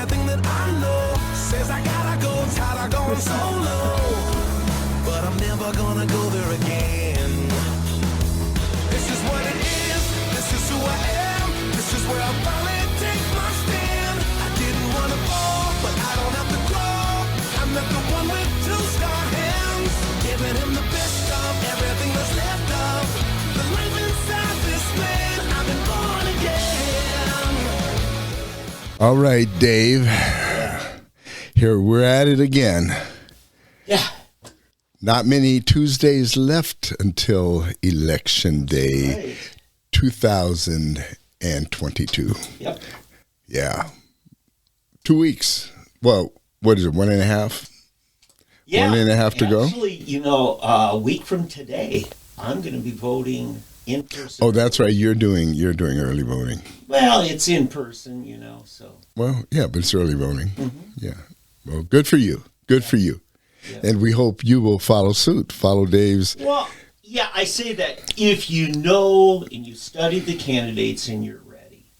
everything that I know says I gotta go, tired of going solo. But I'm never gonna go there again. This is what it is, this is who I am, this is where I finally take my stand. I didn't want to fall, but I don't have to crawl. I'm not the one with two star hands, giving him the best of everything that's left of the life inside this man. I've been born again. All right, Dave. Here we're at it again. Yeah. Not many Tuesdays left until Election Day, Right. 2022. Yep. Yeah. 2 weeks. Well, what is it, 1.5? Yeah. 1.5 to go? Actually, a week from today, I'm going to be voting in person. Oh, that's right. You're doing early voting. Well, it's in person, so. Well, yeah, but it's early voting. Mm-hmm. Yeah. Well, good for you. Good for you. Yeah. And we hope you will follow suit. Follow Dave's. Well, yeah, I say that if you know and you study the candidates and you're ready,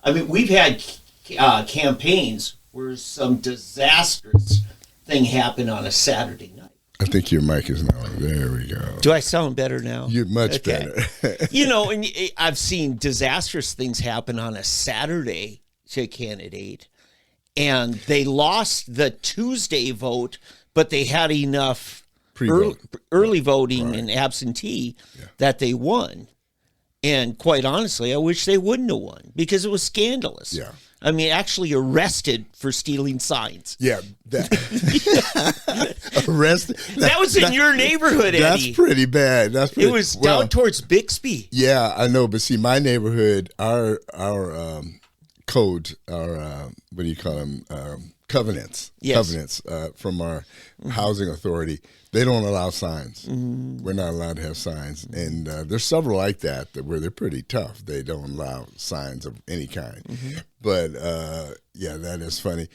I mean, we've had campaigns where some disastrous thing happened on a Saturday night. I think your mic is now. There we go. Do I sound better now? You're much better. And I've seen disastrous things happen on a Saturday to a candidate, and they lost the Tuesday vote, but they had enough early voting and absentee that they won. And quite honestly, I wish they wouldn't have won because it was scandalous. Yeah. I mean, actually arrested for stealing signs. Yeah. Arrested. That was in your neighborhood, Eddie. That's pretty bad. It was down towards Bixby. Yeah, I know. But see, my neighborhood, our codes, our what do you call them? Covenants. Yes. Covenants from our housing authority. They don't allow signs. We're not allowed to have signs, and there's several like that where they're pretty tough. They don't allow signs of any kind. But yeah, that is funny.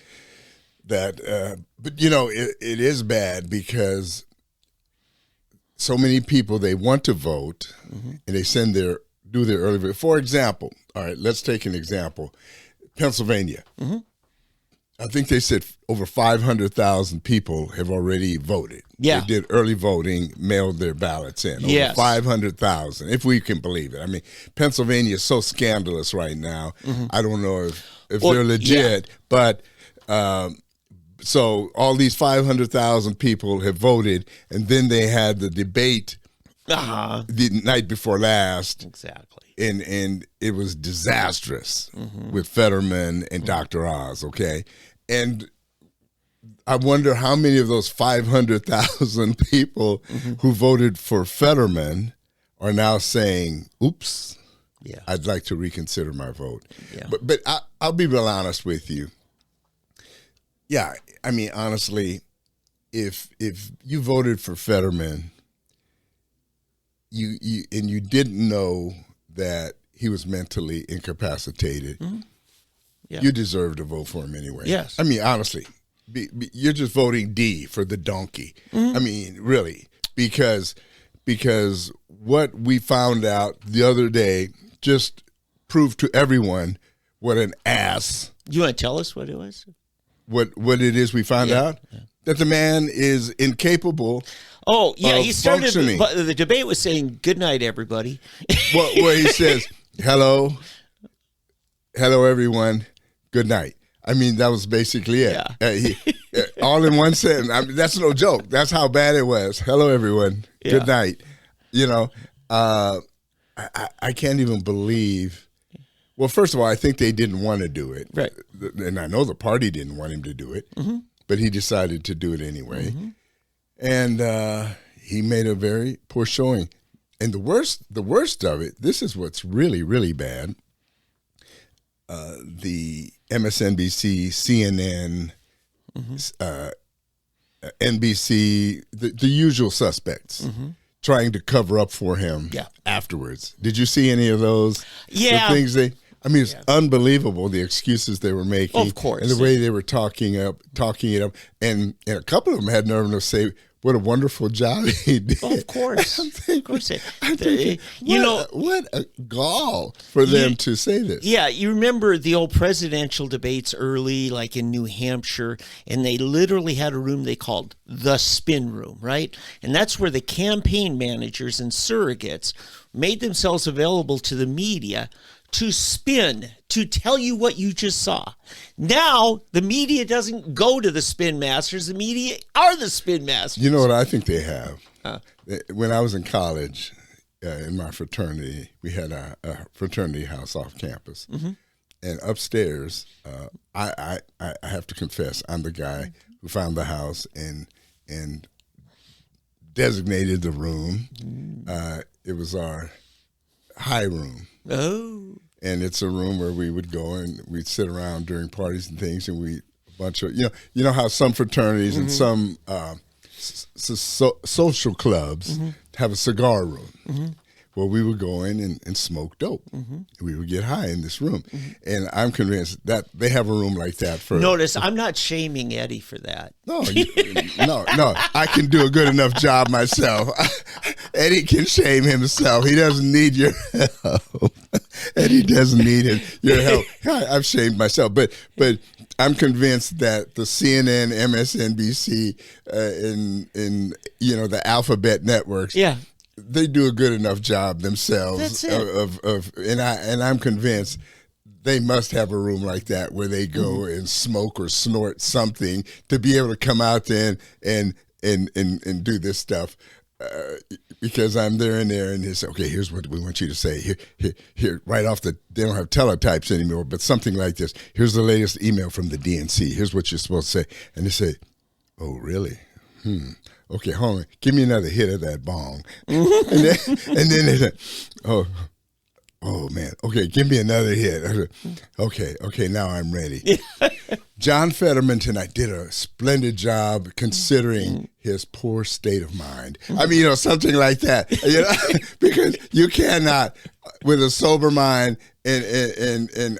But it is bad because so many people, they want to vote, and they do their early vote. For example, all right, let's take an example. Pennsylvania. I think they said over 500,000 people have already voted. Yeah. They did early voting, mailed their ballots in. Yes. Over 500,000, if we can believe it. I mean, Pennsylvania is so scandalous right now. I don't know if they're legit, but so all these 500,000 people have voted, and then they had the debate the night before last. Exactly. And it was disastrous with Fetterman and Dr. Oz, okay? And I wonder how many of those 500,000 people who voted for Fetterman are now saying, oops, I'd like to reconsider my vote. Yeah. But I'll be real honest with you. Yeah, I mean, honestly, if you voted for Fetterman, you didn't know that he was mentally incapacitated, you deserve to vote for him anyway. Yes. I mean, honestly, you're just voting D for the donkey. I mean, really, because what we found out the other day just proved to everyone what an ass. You want to tell us what it was? What it is we found out? Yeah. That the man is incapable. Oh, yeah, he started, functioning. The debate was saying, good night, everybody. Where he says, hello, everyone, good night. I mean, that was basically it. Yeah. All in one sentence. I mean, that's no joke. That's how bad it was. Hello, everyone, good night. I can't even believe. Well, first of all, I think they didn't want to do it. Right. And I know the party didn't want him to do it, but he decided to do it anyway. And he made a very poor showing. And the worst of it, this is what's really, really bad. The MSNBC, CNN, NBC, the usual suspects, trying to cover up for him afterwards. Did you see any of those? Yeah. The things it's unbelievable, the excuses they were making. Of course. And the way they were talking it up. And a couple of them had nerve enough to say, what a wonderful job he did. Oh, of course. Of course. What a gall for them to say this. Yeah, you remember the old presidential debates early, like in New Hampshire, and they literally had a room they called the spin room, right? And that's where the campaign managers and surrogates made themselves available to the media to spin, to tell you what you just saw. Now, the media doesn't go to the spin masters. The media are the spin masters. You know what I think they have? When I was in college, in my fraternity, we had a fraternity house off campus. Mm-hmm. And upstairs, I have to confess, I'm the guy who found the house and designated the room. It was our high room. Oh. And it's a room where we would go and we'd sit around during parties and things, and a bunch of, you know how some fraternities and some social clubs have a cigar room. Mm-hmm. Well, we would go in and smoke dope. Mm-hmm. We would get high in this room. Mm-hmm. And I'm convinced that they have a room like that for... Notice, I'm not shaming Eddie for that. No, no, I can do a good enough job myself. Eddie can shame himself. He doesn't need your help. Eddie doesn't need your help. I've shamed myself. But I'm convinced that the CNN, MSNBC, and the alphabet networks... Yeah. They do a good enough job themselves. That's it. And I'm convinced they must have a room like that where they go and smoke or snort something to be able to come out there and do this stuff. Because I'm there and they say, okay, here's what we want you to say. Here, right off they don't have teletypes anymore, but something like this. Here's the latest email from the DNC. Here's what you're supposed to say. And they say, oh, really? Okay, hold on. Give me another hit of that bong. and then they said, oh man. Okay, give me another hit. I said, okay, now I'm ready. John Fetterman tonight did a splendid job considering his poor state of mind. I mean, something like that. Because you cannot, with a sober mind and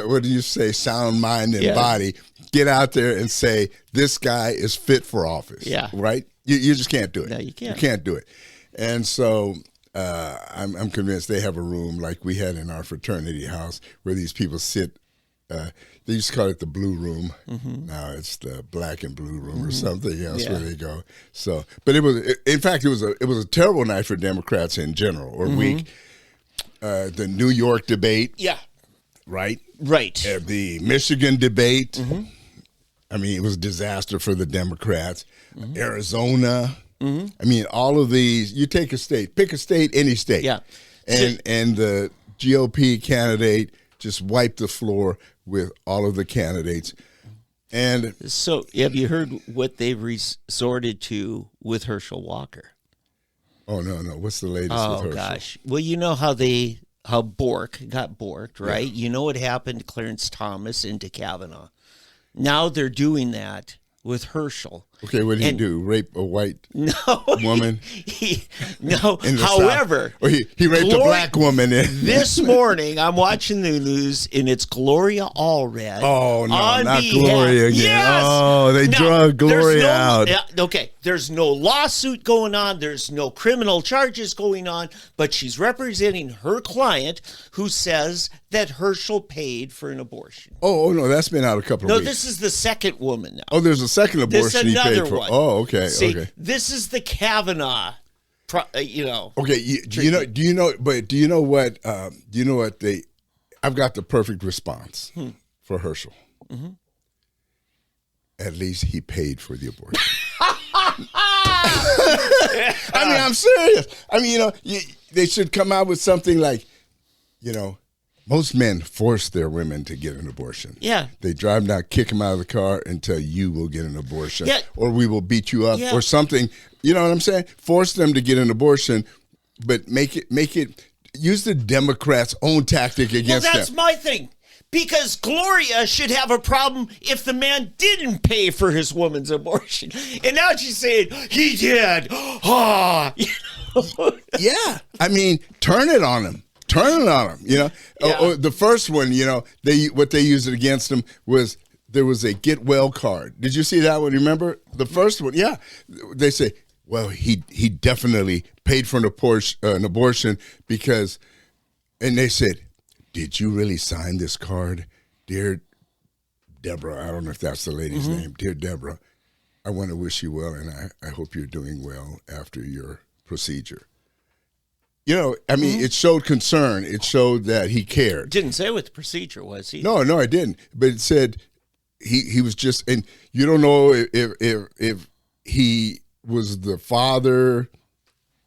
what do you say, sound mind and body, get out there and say, this guy is fit for office. Yeah. Right? You just can't do it. No, you can't. You can't do it. And so I'm convinced they have a room like we had in our fraternity house where these people sit. They used to call it the blue room. Mm-hmm. Now it's the black and blue room or something else where they go. So, but it was a terrible night for Democrats in general, or week. The New York debate. Yeah. Right. The Michigan debate. Mm-hmm. I mean, it was a disaster for the Democrats. Mm-hmm. Arizona. Mm-hmm. I mean, all of these. You take a state, pick a state, any state. Yeah. And the GOP candidate just wiped the floor with all of the candidates. And so, have you heard what they've resorted to with Hershel Walker? Oh no! What's the latest with Hershel? Oh gosh! Well, you know how Bork got borked, right? Yeah. You know what happened to Clarence Thomas and to Kavanaugh. Now they're doing that with Hershel. Okay, what did he do? Rape a white woman? No. However, he raped a black woman. This morning, I'm watching the news, and it's Gloria Allred. Oh, no, not Gloria again. Yes! Oh, they drug Gloria out. Okay, there's no lawsuit going on. There's no criminal charges going on, but she's representing her client who says that Hershel paid for an abortion. Oh, no, that's been out a couple of weeks. No, this is the second woman now. Oh, there's a second abortion he paid for. One. Oh, okay. See, okay. This is the Kavanaugh. Okay. Do you know what? I've got the perfect response for Hershel. Mm-hmm. At least he paid for the abortion. I mean, I'm serious. I mean, they should come out with something like, most men force their women to get an abortion. Yeah. They drive down, kick them out of the car until you will get an abortion. Yeah. Or we will beat you up or something. You know what I'm saying? Force them to get an abortion, but make it use the Democrats' own tactic against them. Well, that's my thing. Because Gloria should have a problem if the man didn't pay for his woman's abortion. And now she's saying, he did. Oh. Yeah. I mean, turn it on him. Turn it on him, Yeah. The first one, what they used against him was there was a get well card. Did you see that one? Remember the first one? Yeah. They say, well, he definitely paid for an abortion because, and they said, did you really sign this card? Dear Deborah, I don't know if that's the lady's name. Dear Deborah, I want to wish you well, and I hope you're doing well after your procedure. You know, I mean, it showed concern. It showed that he cared. Didn't say what the procedure was. He No, I didn't. But it said he was just, and you don't know if he was the father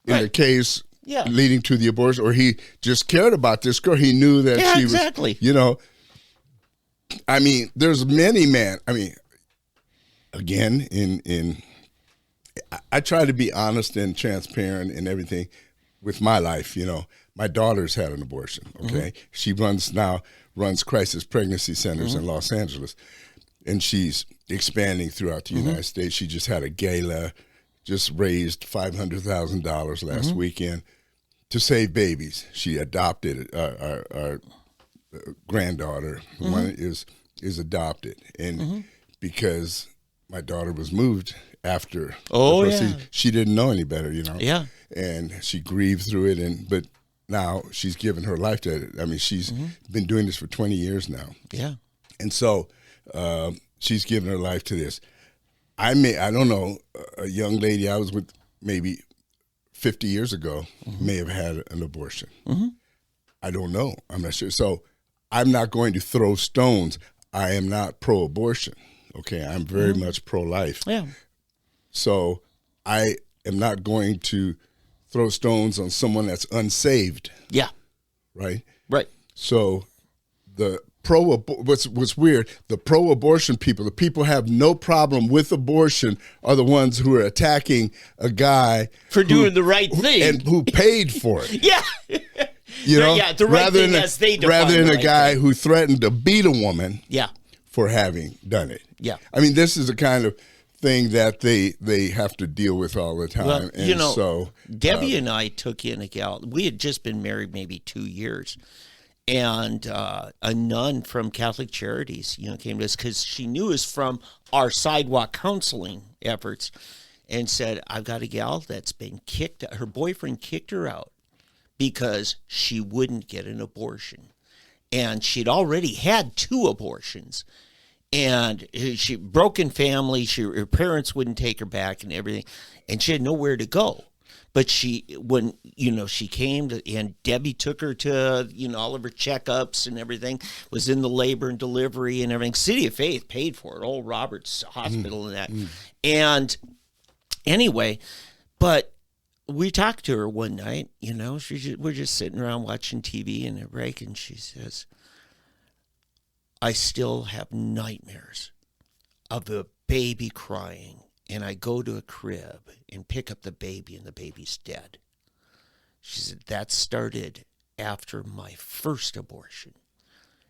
in the case leading to the abortion, or he just cared about this girl. He knew that she was, exactly. You know, I mean, there's many men. I mean, again, I try to be honest and transparent and everything with my life. You know, my daughter's had an abortion. Okay, she runs crisis pregnancy centers in Los Angeles, and she's expanding throughout the United States. She just had a gala, just raised $500,000 last weekend to save babies. She adopted our granddaughter. One is adopted, and because my daughter was moved after the procedure, she didn't know any better, you know. Yeah. And she grieved through it, but now she's given her life to it. I mean, she's been doing this for 20 years now. Yeah. And so she's given her life to this. I don't know, a young lady I was with maybe 50 years ago may have had an abortion. I don't know. I'm not sure. So I'm not going to throw stones. I am not pro-abortion. Okay, I'm very much pro-life. Yeah. So I am not going to throw stones on someone that's unsaved. Yeah. Right? Right. So the what's weird, the pro-abortion people, the people who have no problem with abortion are the ones who are attacking a guy for doing the right thing and who paid for it. Yeah. You know, yeah, the right thing as they define rather than the a right guy thing. who threatened to beat a woman Yeah. for having done it. Yeah. I mean, this is the kind of thing that they have to deal with all the time. Well, and you know, so Debbie and I took in a gal. We had just been married maybe 2 years, and a nun from Catholic Charities, you know, came to us because she knew us from our sidewalk counseling efforts, and said, "I've got a gal that's been kicked. Her boyfriend kicked her out because she wouldn't get an abortion, and she'd already had 2 abortions." And she broken family. Her parents wouldn't take her back and everything, and she had nowhere to go. But she came to, and Debbie took her to all of her checkups and everything. Was in the labor and delivery and everything. City of Faith paid for it. Old Roberts Hospital and that. And anyway, but we talked to her one night. We're just sitting around watching TV in a break, and she says, I still have nightmares of a baby crying, and I go to a crib and pick up the baby, and the baby's dead. She said, that started after my first abortion.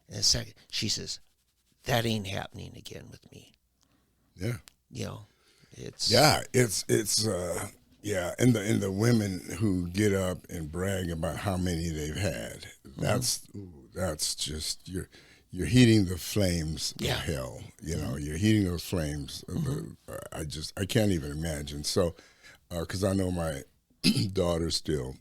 And the second, she says, that ain't happening again with me. Yeah. It's and the women who get up and brag about how many they've had, that's just you're heating the flames of hell. You're heating those flames. I can't even imagine. So, because I know my daughter still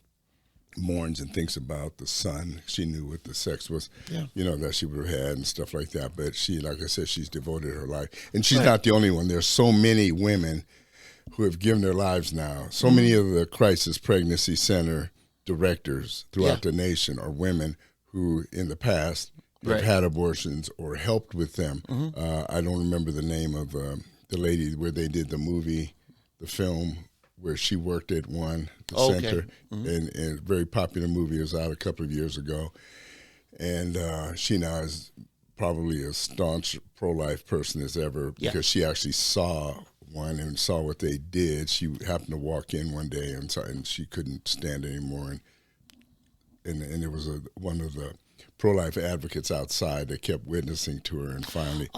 mourns and thinks about the son. She knew what the sex was, that she would have had and stuff like that. But she, like I said, she's devoted her life. And she's not the only one. There's so many women who have given their lives now. So many of the crisis pregnancy center directors throughout the nation are women who, in the past, have had abortions or helped with them. I don't remember the name of the lady where they did the film where she worked at the center, and a very popular movie. It was out a couple of years ago, and she now is probably as staunch pro-life person as ever because she actually saw one and saw what they did. She happened to walk in one day and she couldn't stand anymore, and there was one of the pro-life advocates outside that kept witnessing to her, and finally,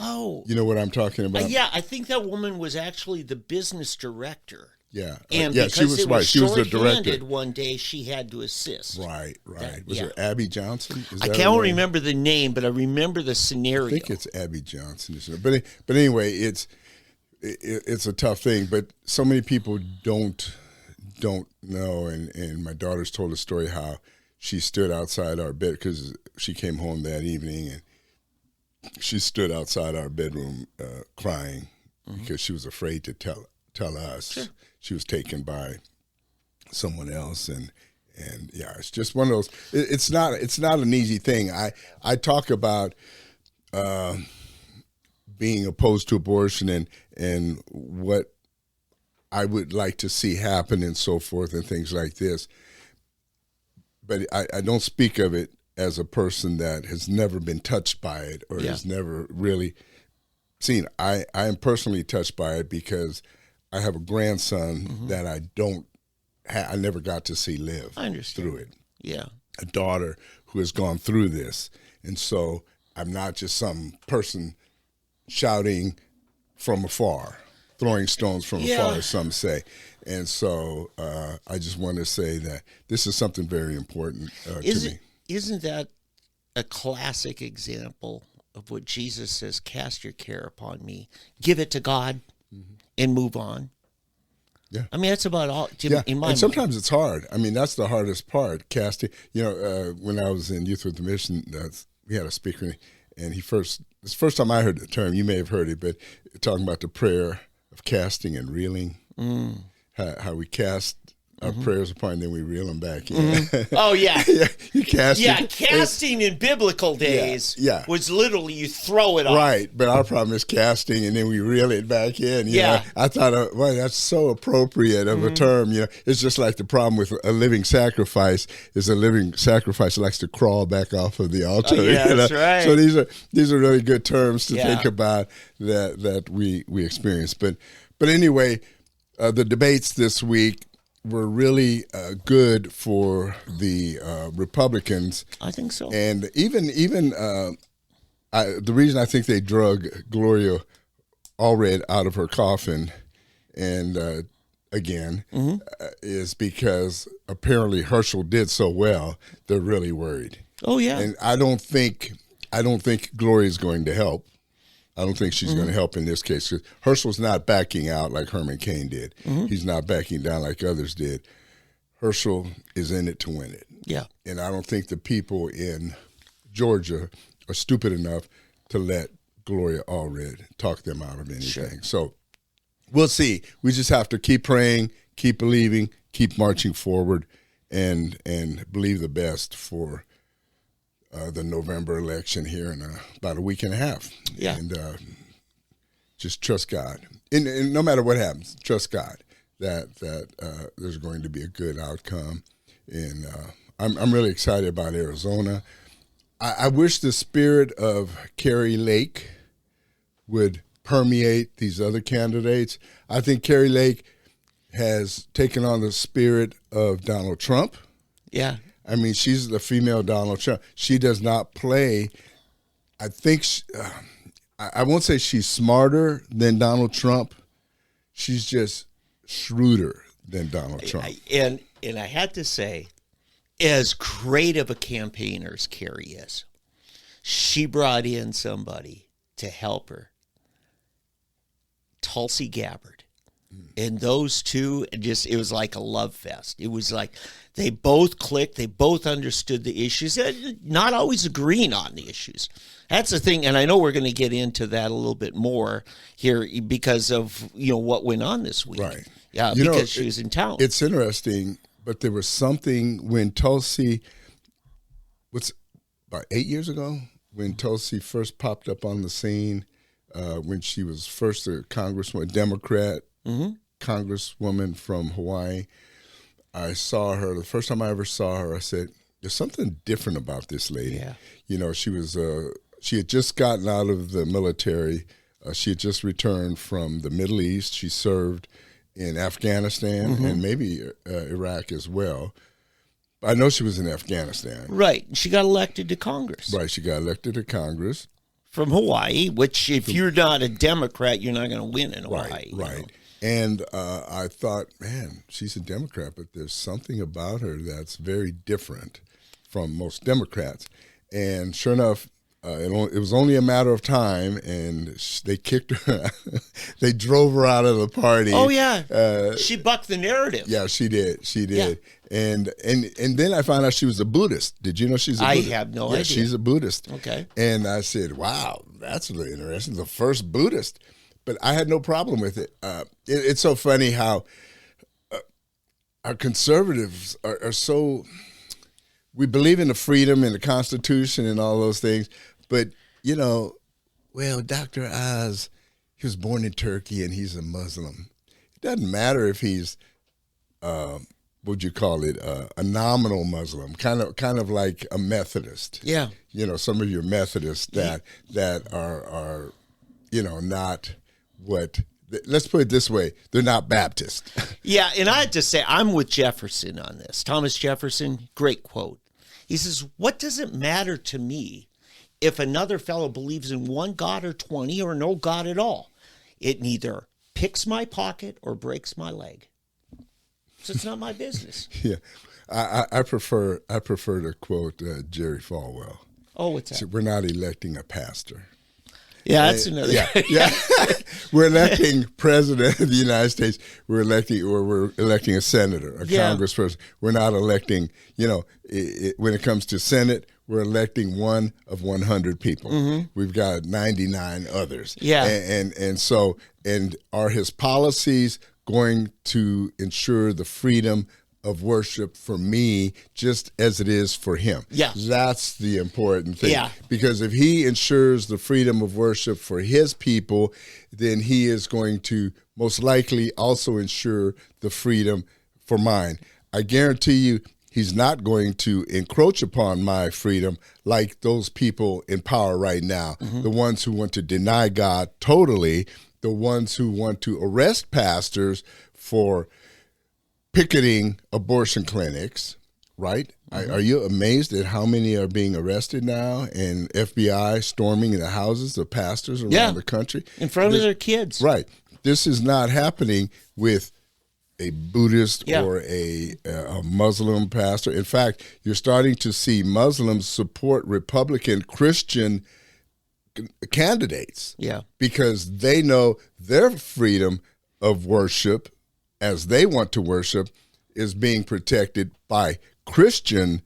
you know what I'm talking about? Yeah, I think that woman was actually the business director Yeah. And yeah, because she was it right. was She was the short-handed director. one day, she had to assist. Right. Was yeah. it Abby Johnson? Is I that can't her name? remember the name, but I remember the scenario. I think it's Abby Johnson. But anyway, it's a tough thing. But so many people don't know. And my daughter's told a story how she stood outside our bed because she came home that evening and she stood outside our bedroom crying because she was afraid to tell us. Sure. She was taken by someone else, and yeah, it's just one of those. It's not an easy thing. I talk about being opposed to abortion and what I would like to see happen and so forth and things like this. But I don't speak of it as a person that has never been touched by it or has never really seen it. I am personally touched by it because I have a grandson that I never got to see live through it. Yeah. A daughter who has gone through this. And so I'm not just some person shouting from afar, throwing stones from afar, as some say. And so I just want to say that this is something very important to me. Isn't that a classic example of what Jesus says, cast your care upon me, give it to God, and move on? Yeah. I mean, that's about all in my and sometimes mind. it's hard. I mean, that's the hardest part, casting. When I was in Youth with the Mission, we had a speaker, and it's the first time I heard the term, you may have heard it, but talking about the prayer of casting and reeling, how we cast our prayers upon, then we reel them back in. Oh, yeah. You cast it. Casting in biblical days was literally you throw it off. Right, but our problem is casting, and then we reel it back in. You know? I thought, well, that's so appropriate of a term. It's just like the problem with a living sacrifice is a living sacrifice likes to crawl back off of the altar. That's right. So these are really good terms to think about that we experience. But anyway, the debates this week were really good for the Republicans. I think so. And even the reason I think they drug Gloria Allred out of her coffin, and again, is because apparently Hershel did so well. They're really worried. Oh yeah. And I don't think Gloria's going to help. I don't think she's going to help in this case. Hershel's not backing out like Herman Cain did. He's not backing down like others did. Hershel is in it to win it. Yeah. And I don't think the people in Georgia are stupid enough to let Gloria Allred talk them out of anything. Sure. So we'll see. We just have to keep praying, keep believing, keep marching forward, and believe the best for the November election here in about a week and a half. Yeah. And just trust God. And no matter what happens, trust God that there's going to be a good outcome. And I'm really excited about Arizona. I wish the spirit of Kari Lake would permeate these other candidates. I think Kari Lake has taken on the spirit of Donald Trump. Yeah. I mean, she's the female Donald Trump. She does not play. I think I won't say she's smarter than Donald Trump. She's just shrewder than Donald Trump. And I had to say, as great of a campaigner as Kari is, she brought in somebody to help her, Tulsi Gabbard. And those two, it was like a love fest. It was like they both clicked. They both understood the issues. Not always agreeing on the issues. That's the thing. And I know we're going to get into that a little bit more here because of what went on this week. Right. Yeah, because she was in town. It's interesting, but there was something when Tulsi, about 8 years ago, when Tulsi first popped up on the scene, when she was first a congresswoman, a Democrat, congresswoman from Hawaii. I saw her, the first time I ever saw her, I said, there's something different about this lady. Yeah. She had just gotten out of the military. She had just returned from the Middle East. She served in Afghanistan and maybe Iraq as well. I know she was in Afghanistan. Right. She got elected to Congress. Right. She got elected to Congress. From Hawaii, which if you're not a Democrat, you're not going to win in Hawaii. Right. And I thought, man, she's a Democrat, but there's something about her that's very different from most Democrats. And sure enough, it was only a matter of time, and they kicked her. They drove her out of the party. Oh yeah, she bucked the narrative. Yeah, she did. She did. Yeah. And then I found out she was a Buddhist. Did you know she's a Buddhist? I have no idea. She's a Buddhist. Okay. And I said, wow, that's really interesting. The first Buddhist. But I had no problem with it. It's so funny how our conservatives are so, we believe in the freedom and the Constitution and all those things. But, well, Dr. Oz, he was born in Turkey and he's a Muslim. It doesn't matter if he's, what'd you call it, a nominal Muslim, kind of like a Methodist. Yeah. Some of your Methodists that are not what, let's put it this way, they're not Baptist. Yeah, and I had to say, I'm with Jefferson on this. Thomas Jefferson, great quote. He says, what does it matter to me if another fellow believes in one God or 20 or no God at all? It neither picks my pocket or breaks my leg. So it's not my business. Yeah, I prefer to quote Jerry Falwell. Oh, what's that? So we're not electing a pastor. Yeah, that's another. Yeah. We're electing president of the United States. We're electing a senator, a congressperson. We're not electing. When it comes to Senate, we're electing one of 100 people. Mm-hmm. We've got 99 others. Yeah, and are his policies going to ensure the freedom of worship for me just as it is for him? Yeah. That's the important thing. Yeah. Because if he ensures the freedom of worship for his people, then he is going to most likely also ensure the freedom for mine. I guarantee you he's not going to encroach upon my freedom like those people in power right now, mm-hmm. the ones who want to deny God totally, the ones who want to arrest pastors for picketing abortion clinics, right? Mm-hmm. Are you amazed at how many are being arrested now and FBI storming the houses of pastors around the country? In front of their kids. Right. This is not happening with a Buddhist or a Muslim pastor. In fact, you're starting to see Muslims support Republican Christian candidates because they know their freedom of worship as they want to worship is being protected by Christian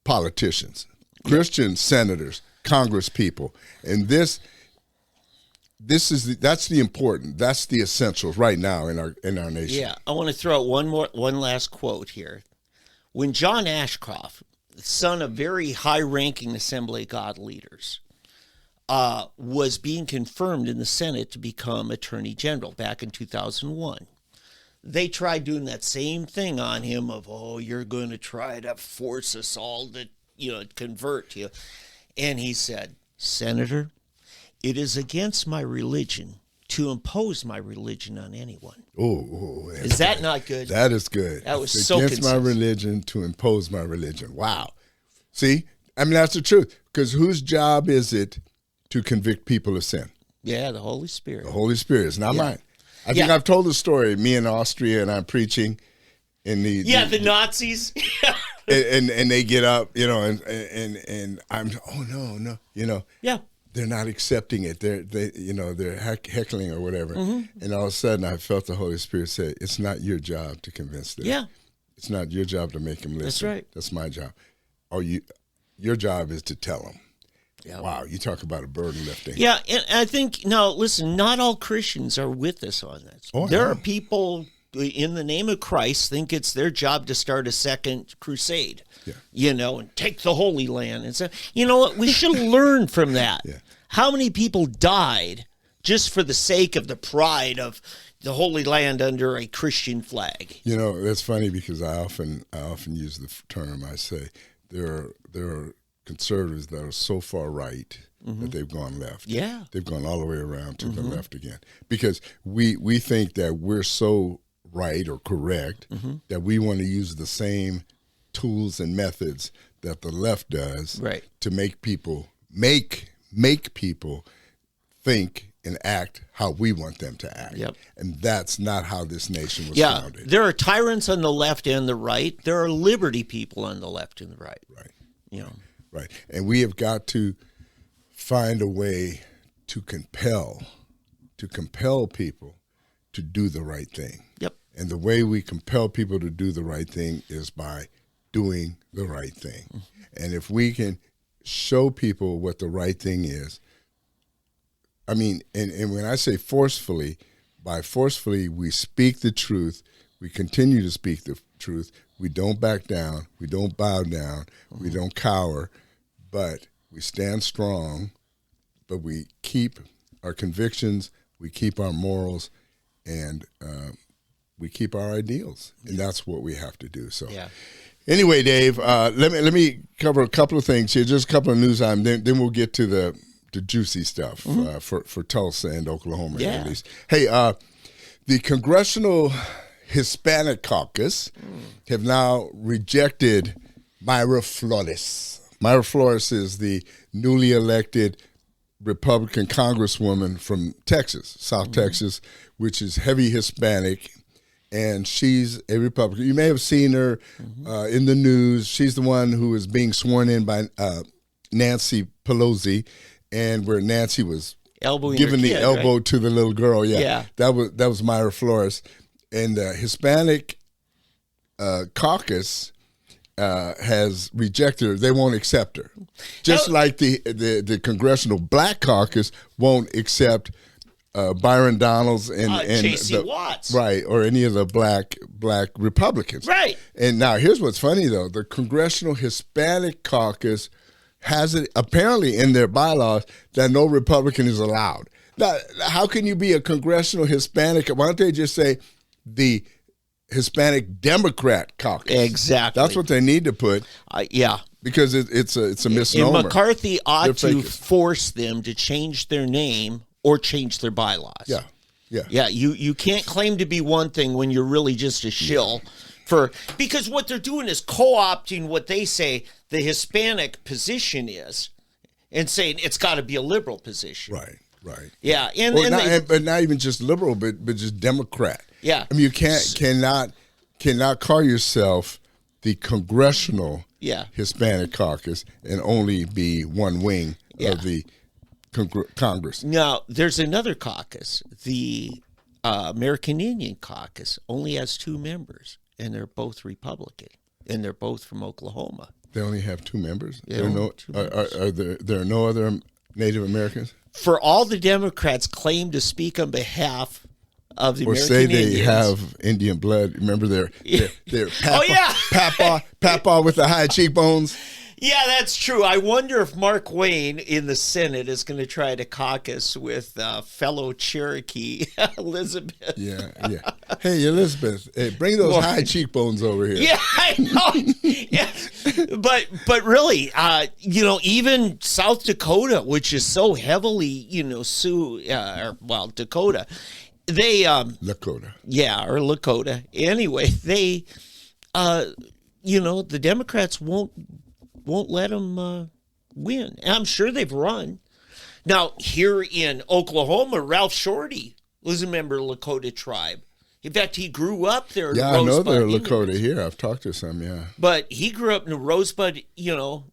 politicians, Christian senators, Congress people. And that's the important, that's the essentials right now in our nation. Yeah, I want to throw out one last quote here. When John Ashcroft, son of very high-ranking Assembly of God leaders, was being confirmed in the Senate to become Attorney General back in 2001. They tried doing that same thing on him of, you're going to try to force us all to, convert you. And he said, Senator, it is against my religion to impose my religion on anyone. Is that not good? That is good. That was it's so against my religion to impose my religion. Wow. See, that's the truth. Because whose job is it to convict people of sin? Yeah, the Holy Spirit. The Holy Spirit. It's not mine. I think I've told the story. Me in Austria, and I'm preaching in the Nazis. and they get up, and I'm no. Yeah. They're not accepting it. They're heckling or whatever. Mm-hmm. And all of a sudden, I felt the Holy Spirit say, "It's not your job to convince them. Yeah. It's not your job to make them listen. That's right. That's my job. Your job is to tell them." Yeah. Wow, you talk about a burden lifting. Yeah, and I think, listen, not all Christians are with us on this. There are people in the name of Christ think it's their job to start a second crusade, and take the Holy Land. And so, you know what? We should learn from that. Yeah. How many people died just for the sake of the pride of the Holy Land under a Christian flag? That's funny because I often use the term, I say, there are conservatives that are so far right that they've gone left. Yeah. They've gone all the way around to the left again. Because we think that we're so right or correct that we want to use the same tools and methods that the left does to make people think and act how we want them to act. Yep. And that's not how this nation was Yeah, founded. there are tyrants on the left and the right. There are liberty people on the left and the right. Right. You know. Right. And we have got to find a way to compel people to do the right thing. Yep. And the way we compel people to do the right thing is by doing the right thing. Mm-hmm. And if we can show people what the right thing is, I mean, and when I say forcefully, by forcefully, we speak the truth, we continue to speak the truth, we don't back down, we don't bow down, we don't cower, but we stand strong, but we keep our convictions, we keep our morals, and we keep our ideals. And that's what we have to do. So anyway, Dave, let me cover a couple of things here, just a couple of news items, then we'll get to the juicy stuff for Tulsa and Oklahoma at least. Hey, the Congressional Hispanic Caucus have now rejected Mayra Flores. Mayra Flores is the newly elected Republican Congresswoman from Texas, South Texas, which is heavy Hispanic, and she's a Republican. You may have seen her in the news. She's the one who is being sworn in by Nancy Pelosi, and where Nancy was giving the elbow to the little girl. That was Mayra Flores. And the Hispanic caucus has rejected her. They won't accept her. Just like the Congressional Black Caucus won't accept Byron Donalds and J.C. Watts. Right, or any of the black Republicans. Right. And now here's what's funny, though. The Congressional Hispanic Caucus has it apparently in their bylaws that no Republican is allowed. Now, how can you be a Congressional Hispanic? Why don't they just say the Hispanic Democrat Caucus? Exactly. That's what they need to put. Because it's a misnomer. And McCarthy ought to force them to change their name or change their bylaws. Yeah. You can't claim to be one thing when you're really just a shill because what they're doing is co-opting what they say the Hispanic position is and saying it's got to be a liberal position. Right. Yeah. But not even just liberal, but just Democrat. Yeah. I mean, you cannot call yourself the Congressional Hispanic Caucus and only be one wing of the Congress. Now, there's another caucus. The American Indian Caucus only has 2 members, and they're both Republican, and they're both from Oklahoma. They only have 2 members? Yeah, There are no other Native Americans? For all the Democrats claim to speak on behalf of the American say Indians. They have Indian blood. Remember their Papa, Papa with the high cheekbones? Yeah, that's true. I wonder if Markwayne in the Senate is going to try to caucus with fellow Cherokee Elizabeth. Yeah. Hey, Elizabeth, bring those high cheekbones over here. Yeah, I know. Yeah. But really, even South Dakota, which is so heavily, Dakota, they Lakota. Yeah, or Lakota. Anyway, they the Democrats won't let them win. And I'm sure they've run. Now, here in Oklahoma, Ralph Shorty was a member of Lakota tribe. In fact, he grew up there. Yeah, I know they're Lakota here. I've talked to some, But he grew up in a Rosebud,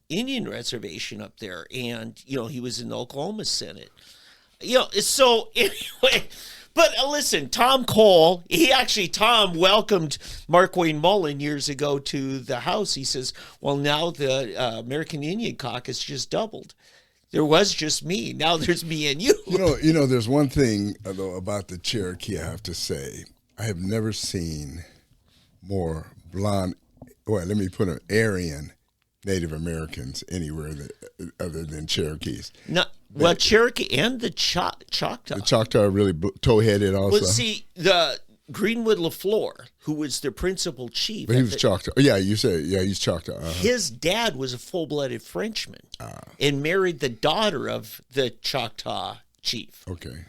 Indian reservation up there. And, he was in the Oklahoma Senate. So anyway... But listen, Tom Cole, Tom welcomed Markwayne Mullin years ago to the House. He says, well, now the American Indian Caucus just doubled. There was just me. Now there's me and you. There's one thing, though, about the Cherokee I have to say. I have never seen more blonde, let me put Aryan Native Americans anywhere other than Cherokees. No. Well, Cherokee and the Choctaw. The Choctaw are really toe-headed also. Well, see, the Greenwood LaFleur, who was their principal chief. But he was Choctaw. Yeah, you said, he's Choctaw. Uh-huh. His dad was a full-blooded Frenchman and married the daughter of the Choctaw chief. Okay.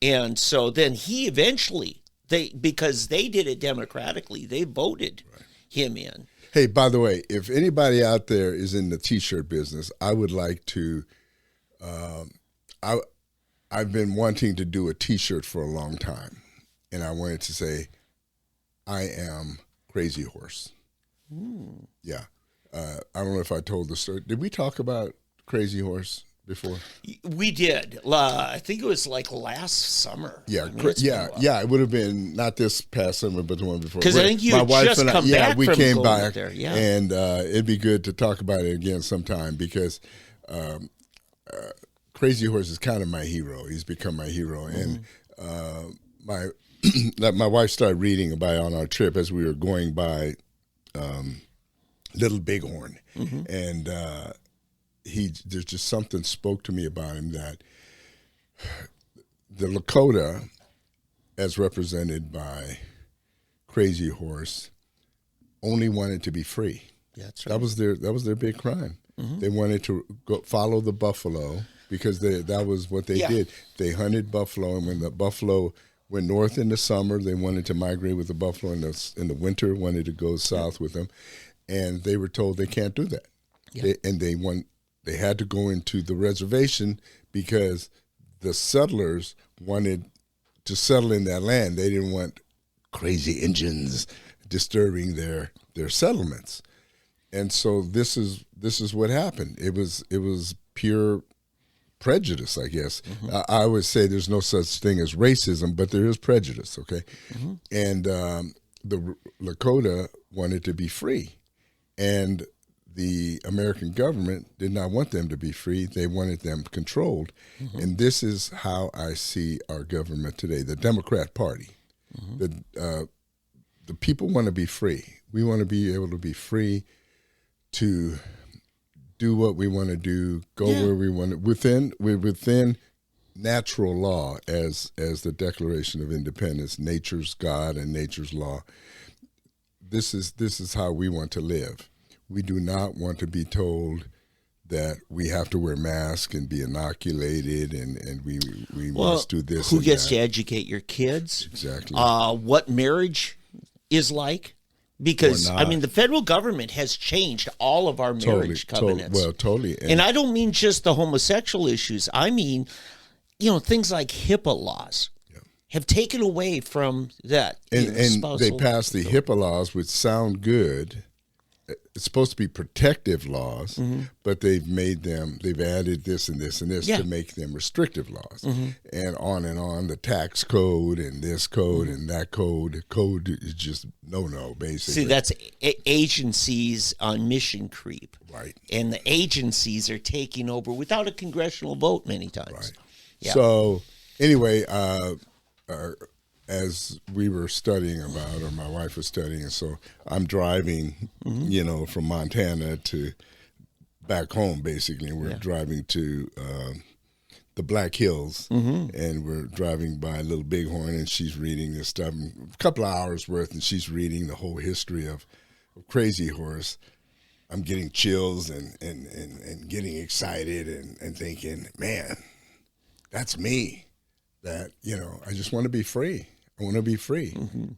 And so then he eventually, because they did it democratically, they voted him in. Hey, by the way, if anybody out there is in the T-shirt business, I would like to I've been wanting to do a T-shirt for a long time, and I wanted to say, I am Crazy Horse. Yeah. I don't know if I told the story. Did we talk about Crazy Horse before? We did. I think it was like last summer. Yeah, I mean, it's been a while. yeah. It would have been not this past summer, but the one before. Because I think you had just come back we from came going back up there. Yeah, and it'd be good to talk about it again sometime because Crazy Horse is kind of my hero. He's become my hero, and my wife started reading about it on our trip as we were going by Little Bighorn, and there's just something spoke to me about him that the Lakota, as represented by Crazy Horse, only wanted to be free. yeah, that's right. That was their big crime. They wanted to go follow the buffalo because that was what they did. They hunted buffalo, and when the buffalo went north in the summer, they wanted to migrate with the buffalo. In the winter, wanted to go south with them, and they were told they can't do that. Yeah. They had to go into the reservation because the settlers wanted to settle in that land. They didn't want crazy Indians disturbing their settlements. And so this is what happened. It was pure prejudice, I guess. I would say there's no such thing as racism, but there is prejudice, okay? And the Lakota wanted to be free. And the American government did not want them to be free. They wanted them controlled. And this is how I see our government today, the Democrat Party. The people want to be free. We want to be able to be free to do what we want to do, go where we want to, within natural law, as the Declaration of Independence, nature's God and nature's law. This is how we want to live. We do not want to be told that we have to wear masks and be inoculated and we must do this. Who gets to educate your kids? Exactly. What marriage is like? Because, I mean, the federal government has changed all of our marriage covenants. Totally. And I don't mean just the homosexual issues. I mean, things like HIPAA laws have taken away from that. And they passed the HIPAA laws, which sound good. It's supposed to be protective laws, but they've added this and this and this to make them restrictive laws. And on, the tax code and this code and that code. The code is just no, basically. See, that's agencies on mission creep. Right. And the agencies are taking over without a congressional vote many times. Right. Yeah. So, anyway, as we were studying about, or my wife was studying, and so I'm driving, from Montana to back home, basically. And we're driving to the Black Hills, and we're driving by Little Bighorn, and she's reading this stuff, a couple of hours worth, and she's reading the whole history of Crazy Horse. I'm getting chills and getting excited and thinking, man, that's me. That, I just want to be free. I want to be free.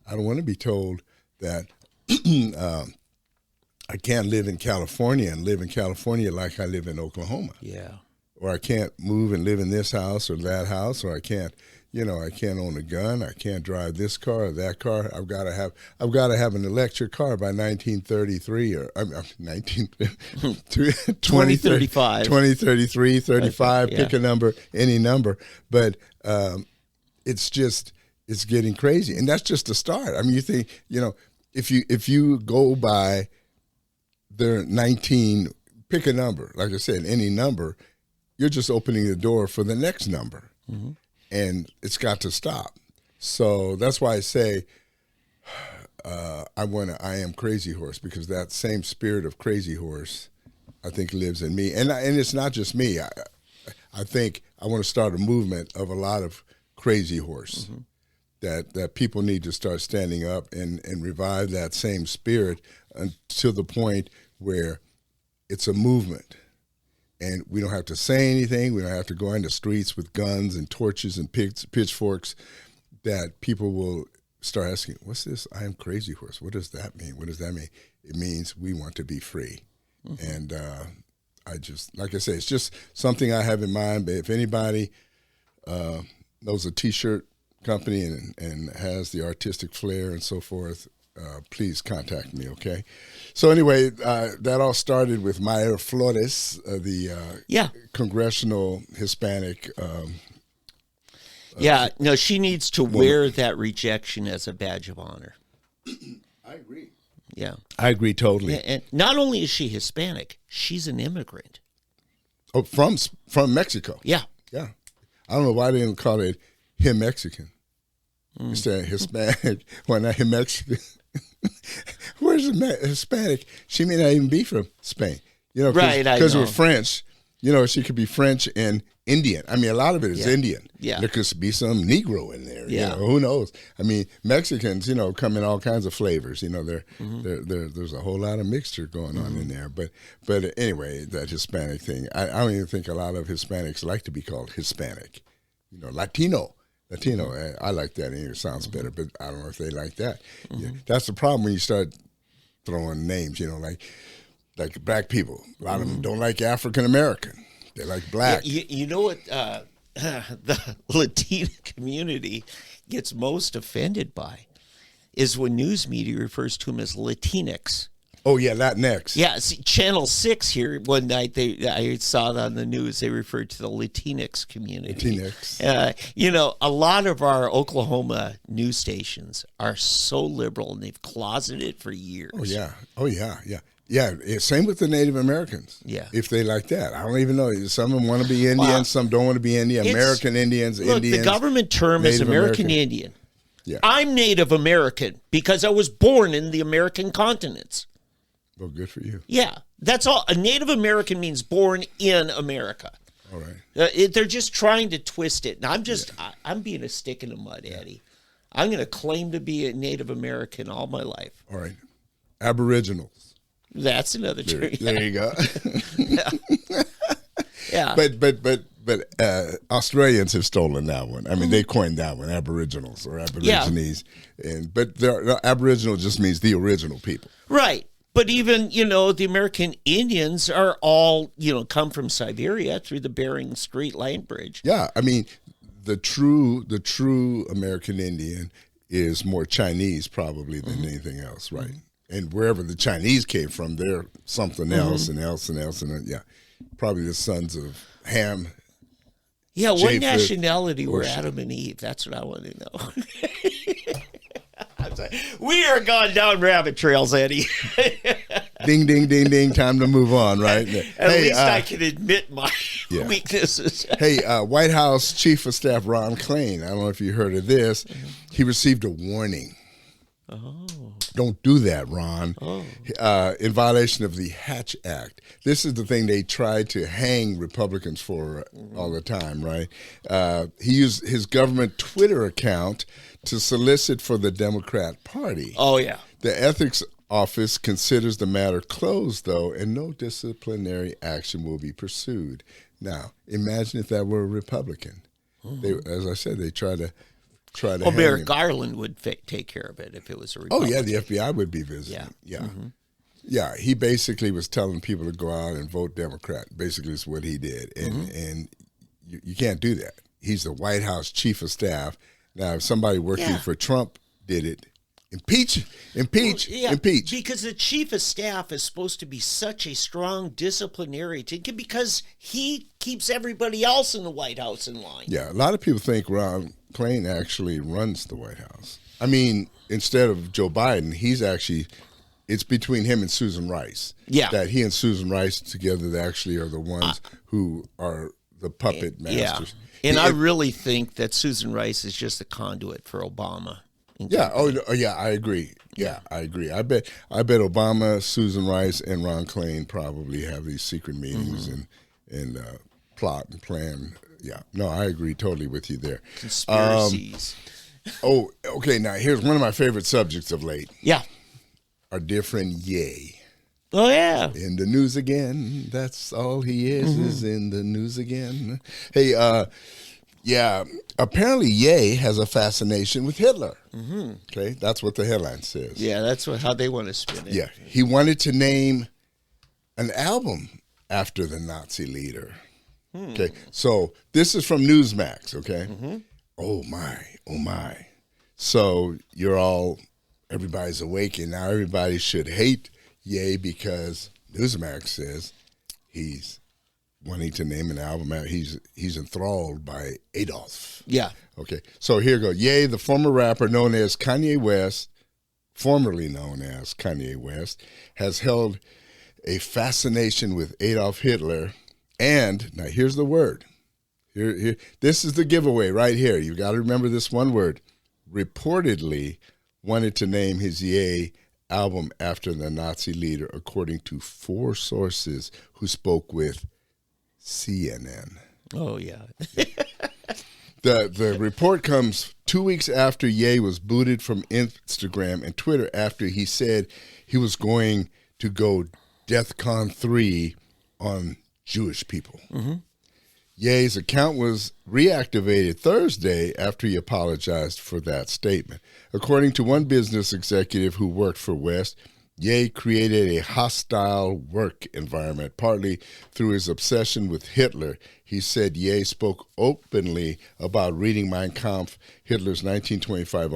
I don't want to be told that I can't live in California and live in California like I live in Oklahoma. Yeah. Or I can't move and live in this house or that house, or I can't own a gun. I can't drive this car or that car. I've got to have an electric car by 1933 or 2035. 2033, 35, pick a number, any number. But it's getting crazy. And that's just the start. I mean, you think, if you go by their 19, pick a number, like I said, any number, you're just opening the door for the next number. And it's got to stop. So that's why I say I am Crazy Horse, because that same spirit of Crazy Horse, I think, lives in me. And it's not just me. I think I want to start a movement of a lot of Crazy Horse, that people need to start standing up and revive that same spirit until the point where it's a movement. And we don't have to say anything. We don't have to go in the streets with guns and torches and pitchforks. That people will start asking, what's this? I am Crazy Horse. What does that mean? What does that mean? It means we want to be free. And I just, like I say, it's just something I have in mind. But if anybody knows a T-shirt company and has the artistic flair and so forth, please contact me, okay? So anyway, that all started with Maya Flores, the congressional Hispanic. No, she needs to wear that rejection as a badge of honor. I agree. Yeah. I agree totally. And not only is she Hispanic, she's an immigrant. Oh, from Mexico. Yeah. Yeah. I don't know why they didn't call it him Mexican. Instead of Hispanic. Why not him Mexican? Where's the Hispanic? She may not even be from Spain. You know, because we're French. You know, she could be French and Indian. I mean, a lot of it is Indian. Yeah. There could be some Negro in there. Yeah. You know, who knows? I mean, Mexicans, you know, come in all kinds of flavors. You know, there's a whole lot of mixture going on in there. But anyway, that Hispanic thing, I don't even think a lot of Hispanics like to be called Hispanic. You know, Latino, I like that. It sounds better, but I don't know if they like that. Yeah, that's the problem when you start throwing names, you know, like black people. A lot of them don't like African American. They like black. You know what the Latino community gets most offended by is when news media refers to them as Latinx. Oh, yeah, Latinx. Yeah, see, Channel 6 here one night, I saw it on the news, they referred to the Latinx community. Latinx. You know, a lot of our Oklahoma news stations are so liberal, and they've closeted it for years. Oh, yeah. Yeah, same with the Native Americans. Yeah. If they like that. I don't even know. Some of them want to be Indian, some don't want to be Indian. American Indians, Indians. The government term is American Indian. Yeah. I'm Native American because I was born in the American continents. Well, good for you. Yeah, that's all. A Native American means born in America. All right. They're just trying to twist it. And I'm being a stick in the mud, Eddie. I'm going to claim to be a Native American all my life. All right. Aboriginals. That's another term. There you go. Yeah. But Australians have stolen that one. I mean, they coined that one, Aboriginals or Aborigines. Yeah. But Aboriginal just means the original people. Right. But even, you know, the American Indians are all, you know, come from Siberia through the Bering Strait land bridge. Yeah, I mean, the true American Indian is more Chinese probably than anything else, right? And wherever the Chinese came from, they're something else and else and else. And yeah, probably the sons of Ham. Yeah, what nationality were Adam and Eve? That's what I want to know. We are going down rabbit trails, Eddie. Ding, ding, ding, ding. Time to move on, right? At least I can admit my weaknesses. Hey, White House Chief of Staff Ron Klain, I don't know if you heard of this. He received a warning. Oh. Don't do that, Ron. In violation of the Hatch Act. This is the thing they try to hang Republicans for all the time, right? He used his government Twitter account to solicit for the Democrat Party. Oh, yeah. The ethics office considers the matter closed, though, and no disciplinary action will be pursued. Now, imagine if that were a Republican. They, as I said, they try to Merrick Garland would take care of it if it was a Republican. Oh, yeah, the FBI would be visiting. Yeah. Yeah, he basically was telling people to go out and vote Democrat. Basically, is what he did. And you can't do that. He's the White House Chief of Staff. Now, if somebody working for Trump did it, impeach. Because the Chief of Staff is supposed to be such a strong disciplinary because he keeps everybody else in the White House in line. Yeah, a lot of people think Ron Klain actually runs the White House. I mean, instead of Joe Biden, it's between him and Susan Rice. Yeah. That he and Susan Rice together actually are the ones who are the puppet masters. Yeah. And I really think that Susan Rice is just a conduit for Obama. Yeah. Oh, yeah. I agree. Yeah, I agree. I bet Obama, Susan Rice, and Ron Klain probably have these secret meetings and plot and plan. Yeah. No, I agree totally with you there. Conspiracies. Okay. Now here's one of my favorite subjects of late. Yeah. Our dear friend Ye. Oh, yeah. In the news again. That's all he is in the news again. Hey, apparently Ye has a fascination with Hitler. Okay, that's what the headline says. Yeah, that's how they want to spin it. Yeah, he wanted to name an album after the Nazi leader. Okay, so this is from Newsmax, okay? Oh my. So everybody's awake, and now everybody should hate Ye because Newsmax says he's wanting to name an album out. He's enthralled by Adolf. Yeah. Okay, so here we go. Ye, the former rapper known as Kanye West, formerly known as Kanye West, has held a fascination with Adolf Hitler. And now here's the word. Here, this is the giveaway right here. You got to remember this one word. Reportedly wanted to name his Ye album after the Nazi leader, according to 4 sources who spoke with CNN. Oh, yeah. The report comes 2 weeks after Ye was booted from Instagram and Twitter after he said he was going to go DEFCON 3 on Jewish people. Ye's account was reactivated Thursday after he apologized for that statement. According to one business executive who worked for West, Ye created a hostile work environment, partly through his obsession with Hitler. He said Ye spoke openly about reading Mein Kampf, Hitler's 1925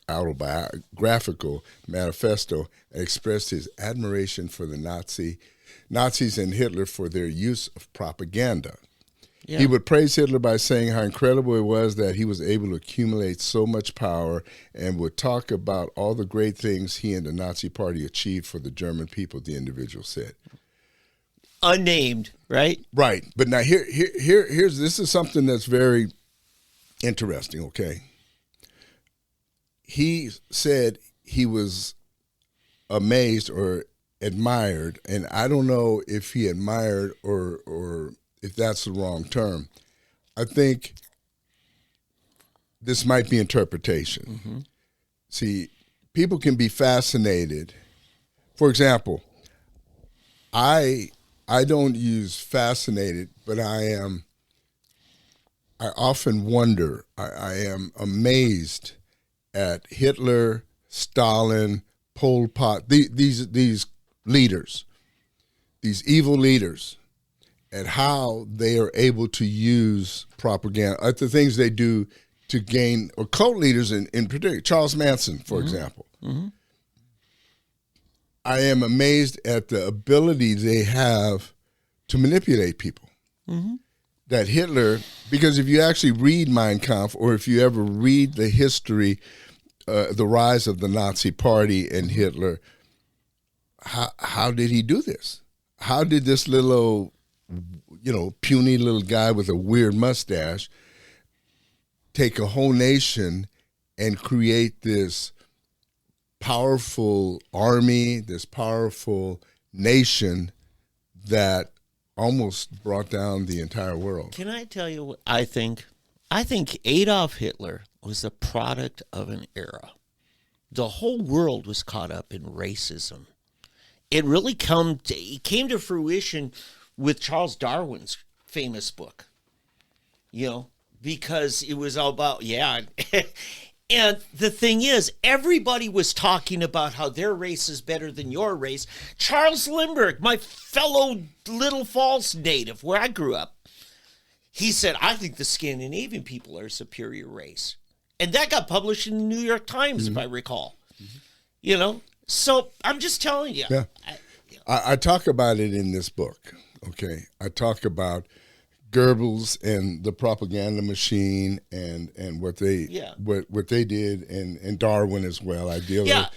autobiographical manifesto, and expressed his admiration for the Nazis and Hitler for their use of propaganda. Yeah. He would praise Hitler by saying how incredible it was that he was able to accumulate so much power, and would talk about all the great things he and the Nazi Party achieved for the German people, the individual said. Unnamed, right? Right. But now here's this is something that's very interesting, okay? He said he was amazed or admired, and I don't know if he admired or if that's the wrong term. I think this might be interpretation. See, people can be fascinated. For example, I don't use fascinated, but I often wonder, I am amazed at Hitler, Stalin, Pol Pot, these leaders, these evil leaders, and how they are able to use propaganda, at the things they do to gain, or cult leaders in particular, Charles Manson, for example. I am amazed at the ability they have to manipulate people. That Hitler, because if you actually read Mein Kampf, or if you ever read the history, the rise of the Nazi Party and Hitler, how did he do this? How did this little, puny little guy with a weird mustache take a whole nation and create this powerful army, this powerful nation that almost brought down the entire world? Can I tell you what I think? I think Adolf Hitler was a product of an era. The whole world was caught up in racism. It really came to fruition with Charles Darwin's famous book, because it was all about, And the thing is, everybody was talking about how their race is better than your race. Charles Lindbergh, my fellow Little Falls native, where I grew up, he said, I think the Scandinavian people are a superior race. And that got published in the New York Times, if I recall. So I'm just telling you. Yeah. I talk about it in this book, okay? I talk about Goebbels and the propaganda machine and what they what they did, and Darwin as well. I deal with.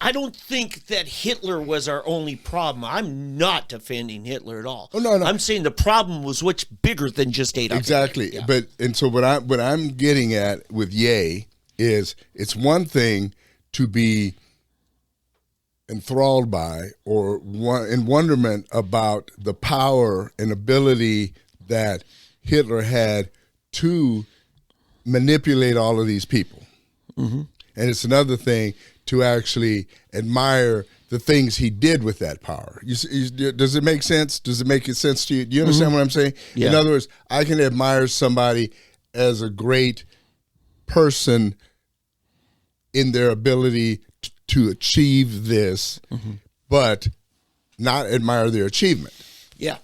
I don't think that Hitler was our only problem. I'm not defending Hitler at all. Oh, no. I'm saying the problem was much bigger than just Adolf exactly. Hitler. Yeah. So what I'm getting at with Ye is, it's one thing to be enthralled by or in wonderment about the power and ability that Hitler had to manipulate all of these people. And it's another thing to actually admire the things he did with that power. Does it make sense? Does it make sense to you? Do you understand what I'm saying? Yeah. In other words, I can admire somebody as a great person in their ability to achieve this, but not admire their achievement. Yeah.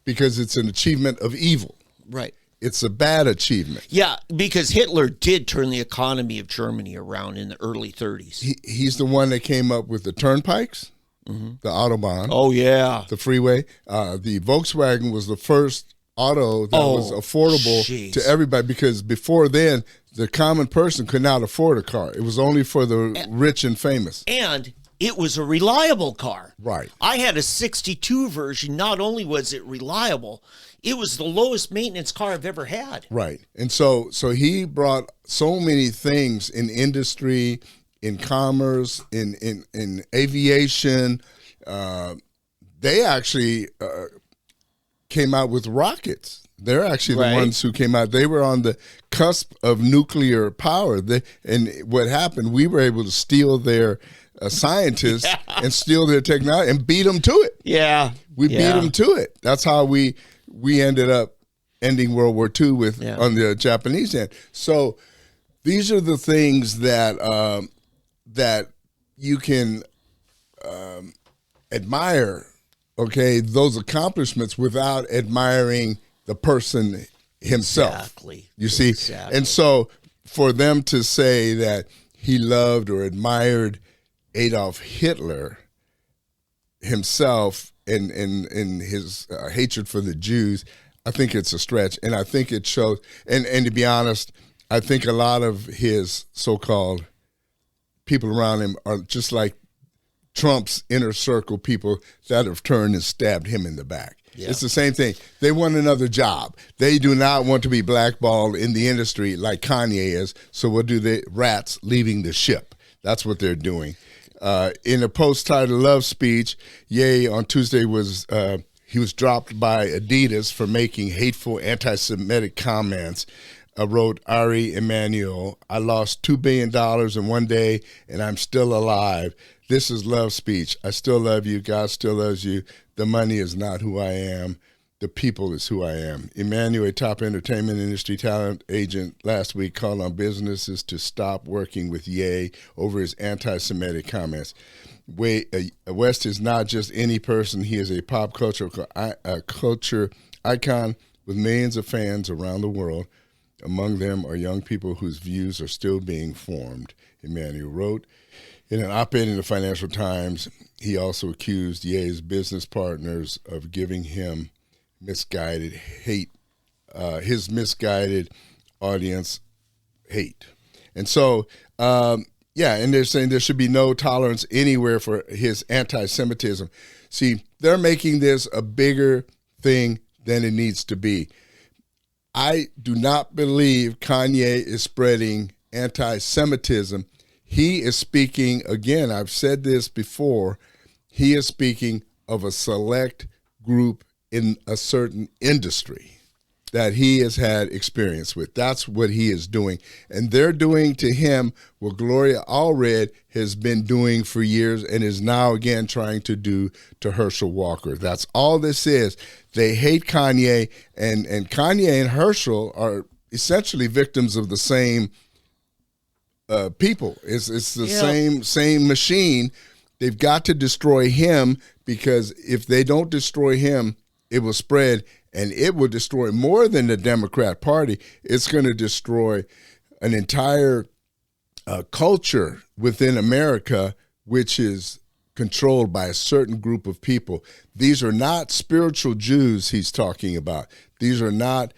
because it's an achievement of evil. Right. It's a bad achievement. Yeah, because Hitler did turn the economy of Germany around in the early 30s. He's the one that came up with the turnpikes, the Autobahn, Oh, yeah. the freeway. The Volkswagen was the first auto that was affordable jeez. to everybody, because before then, the common person could not afford a car. It was only for the rich and famous. And it was a reliable car. Right. I had a 62 version. Not only was it reliable, it was the lowest maintenance car I've ever had. Right. And so he brought so many things in industry, in commerce, in aviation. They actually came out with rockets. They're actually the ones who came out. They were on the cusp of nuclear power. And what happened, we were able to steal their scientists and steal their technology and beat them to it. Yeah. We beat them to it. That's how we ended up ending World War II on the Japanese end. So these are the things that that you can admire, okay, those accomplishments without admiring the person himself. Exactly. You see? Exactly. And so for them to say that he loved or admired Adolf Hitler himself and his hatred for the Jews, I think it's a stretch. And I think it shows, and to be honest, I think a lot of his so-called people around him are just like Trump's inner circle people that have turned and stabbed him in the back. Yeah. It's the same thing. They want another job. They do not want to be blackballed in the industry like Kanye is. So what do they? Rats leaving the ship. That's what they're doing. In a post titled "Love Speech," Ye on Tuesday he was dropped by Adidas for making hateful anti-Semitic comments. Wrote Ari Emanuel, "I lost $2 billion in one day, and I'm still alive. This is love speech. I still love you. God still loves you. The money is not who I am. The people is who I am." Emanuel, a top entertainment industry talent agent, last week called on businesses to stop working with Ye over his anti-Semitic comments. West is not just any person. He is a pop culture icon with millions of fans around the world. Among them are young people whose views are still being formed, Emanuel wrote. In an op-ed in the Financial Times, he also accused Ye's business partners of giving him misguided hate, his misguided audience hate. And so, and they're saying there should be no tolerance anywhere for his anti-Semitism. See, they're making this a bigger thing than it needs to be. I do not believe Kanye is spreading anti-Semitism. He is speaking, again, I've said this before, he is speaking of a select group in a certain industry that he has had experience with. That's what he is doing. And they're doing to him what Gloria Allred has been doing for years and is now again trying to do to Hershel Walker. That's all this is. They hate Kanye, and Kanye and Hershel are essentially victims of the same people. It's the same machine. They've got to destroy him, because if they don't destroy him, it will spread, and it will destroy more than the Democrat Party. It's going to destroy an entire culture within America, which is controlled by a certain group of people. These are not spiritual Jews he's talking about. These are not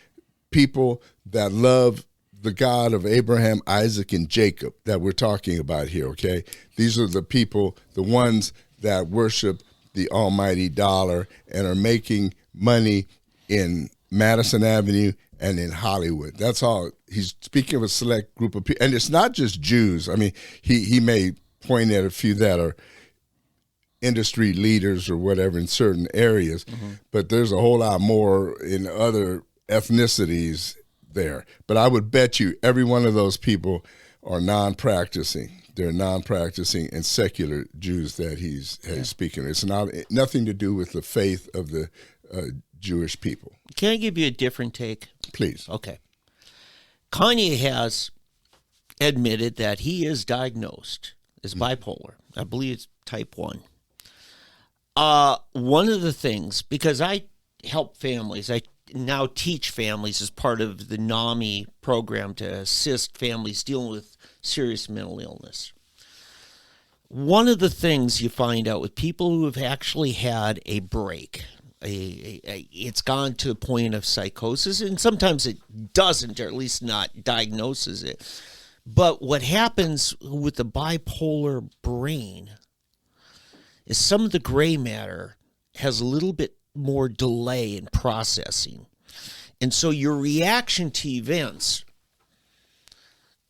people that love the God of Abraham, Isaac, and Jacob that we're talking about here, okay? These are the people, the ones that worship the almighty dollar and are making money in Madison Avenue and in Hollywood. That's all. He's speaking of a select group of people. And it's not just Jews. I mean, he may point at a few that are industry leaders or whatever in certain areas, but there's a whole lot more in other ethnicities there. But I would bet you every one of those people are non-practicing. They're non-practicing and secular Jews that he's speaking. It's nothing to do with the faith of the Jewish people. Can I give you a different take? Please. Okay. Kanye has admitted that he is diagnosed as bipolar. I believe it's type 1. One of the things, because I help families. I now teach families as part of the NAMI program to assist families dealing with serious mental illness. One of the things you find out with people who have actually had a break, it's gone to a point of psychosis, and sometimes it doesn't, or at least not diagnoses it. But what happens with the bipolar brain is some of the gray matter has a little bit more delay in processing. And so your reaction to events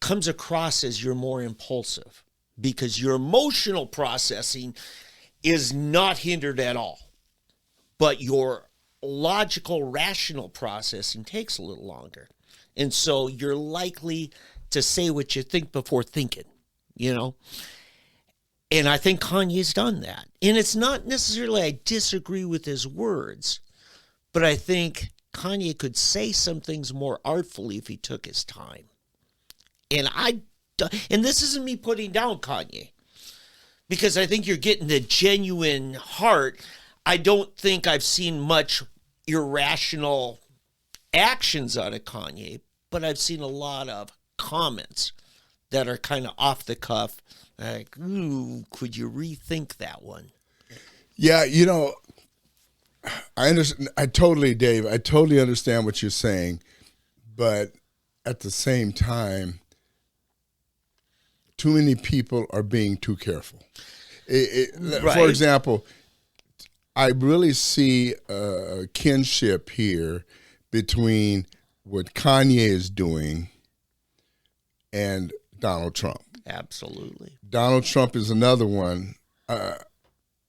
comes across as you're more impulsive because your emotional processing is not hindered at all. But your logical, rational processing takes a little longer. And so you're likely to say what you think before thinking, you know? And I think Kanye's done that. And it's not necessarily I disagree with his words, but I think Kanye could say some things more artfully if he took his time. And this isn't me putting down Kanye, because I think you're getting the genuine heart. I don't think I've seen much irrational actions out of Kanye, but I've seen a lot of comments that are kind of off the cuff. Like, ooh, could you rethink that one? Yeah, I understand. Dave, I totally understand what you're saying, but at the same time, too many people are being too careful. Right. For example, I really see a kinship here between what Kanye is doing and Donald Trump. Absolutely. Donald Trump is another one.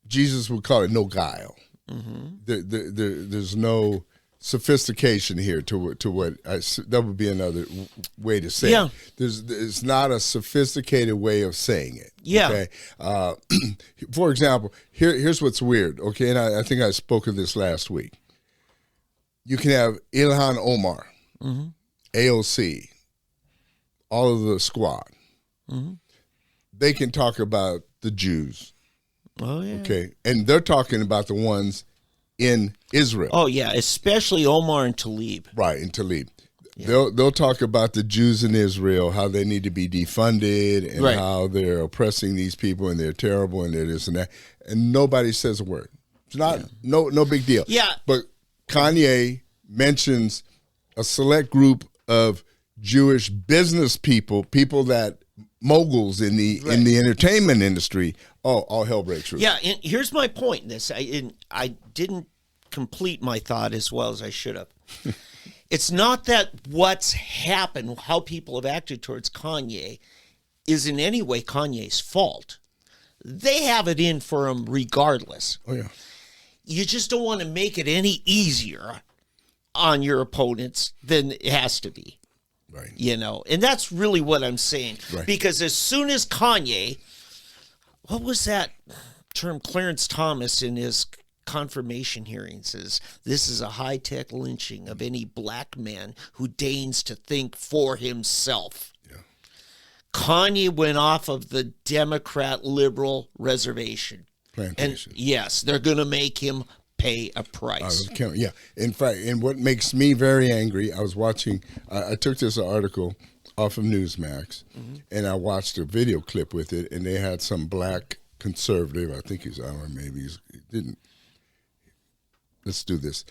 Jesus would call it no guile. Mm-hmm. There's no sophistication here to what that would be another way to say it. It's not a sophisticated way of saying it. Yeah. Okay. For example, here's what's weird. Okay, and I think I spoke of this last week. You can have Ilhan Omar, mm-hmm. AOC, all of the squad. Mm-hmm. They can talk about the Jews. Oh, yeah. Okay. And they're talking about the ones in Israel. Oh, yeah, especially Omar and Tlaib. Right, in Tlaib. Yeah. They'll talk about the Jews in Israel, how they need to be defunded, and how they're oppressing these people, and they're terrible, and they're this and that. And nobody says a word. It's not no big deal. Yeah. But Kanye mentions a select group of Jewish business people that moguls in the entertainment industry. Oh, all hell breaks loose. Yeah, and here's my point in this. I didn't complete my thought as well as I should have. It's not that what's happened, how people have acted towards Kanye, is in any way Kanye's fault. They have it in for him regardless. Oh, yeah. You just don't want to make it any easier on your opponents than it has to be. Right. And that's really what I'm saying. Right. Because as soon as Kanye, what was that term Clarence Thomas in his confirmation hearing says, this is a high-tech lynching of any black man who deigns to think for himself. Yeah. Kanye went off of the Democrat liberal reservation. Plantation. And yes, they're going to make him pay a price. Yeah. In fact, and what makes me very angry, I was watching, I took this article off of Newsmax, mm-hmm. and I watched a video clip with it, and they had some black conservative, I think he's, I don't know, maybe he didn't, let's do this.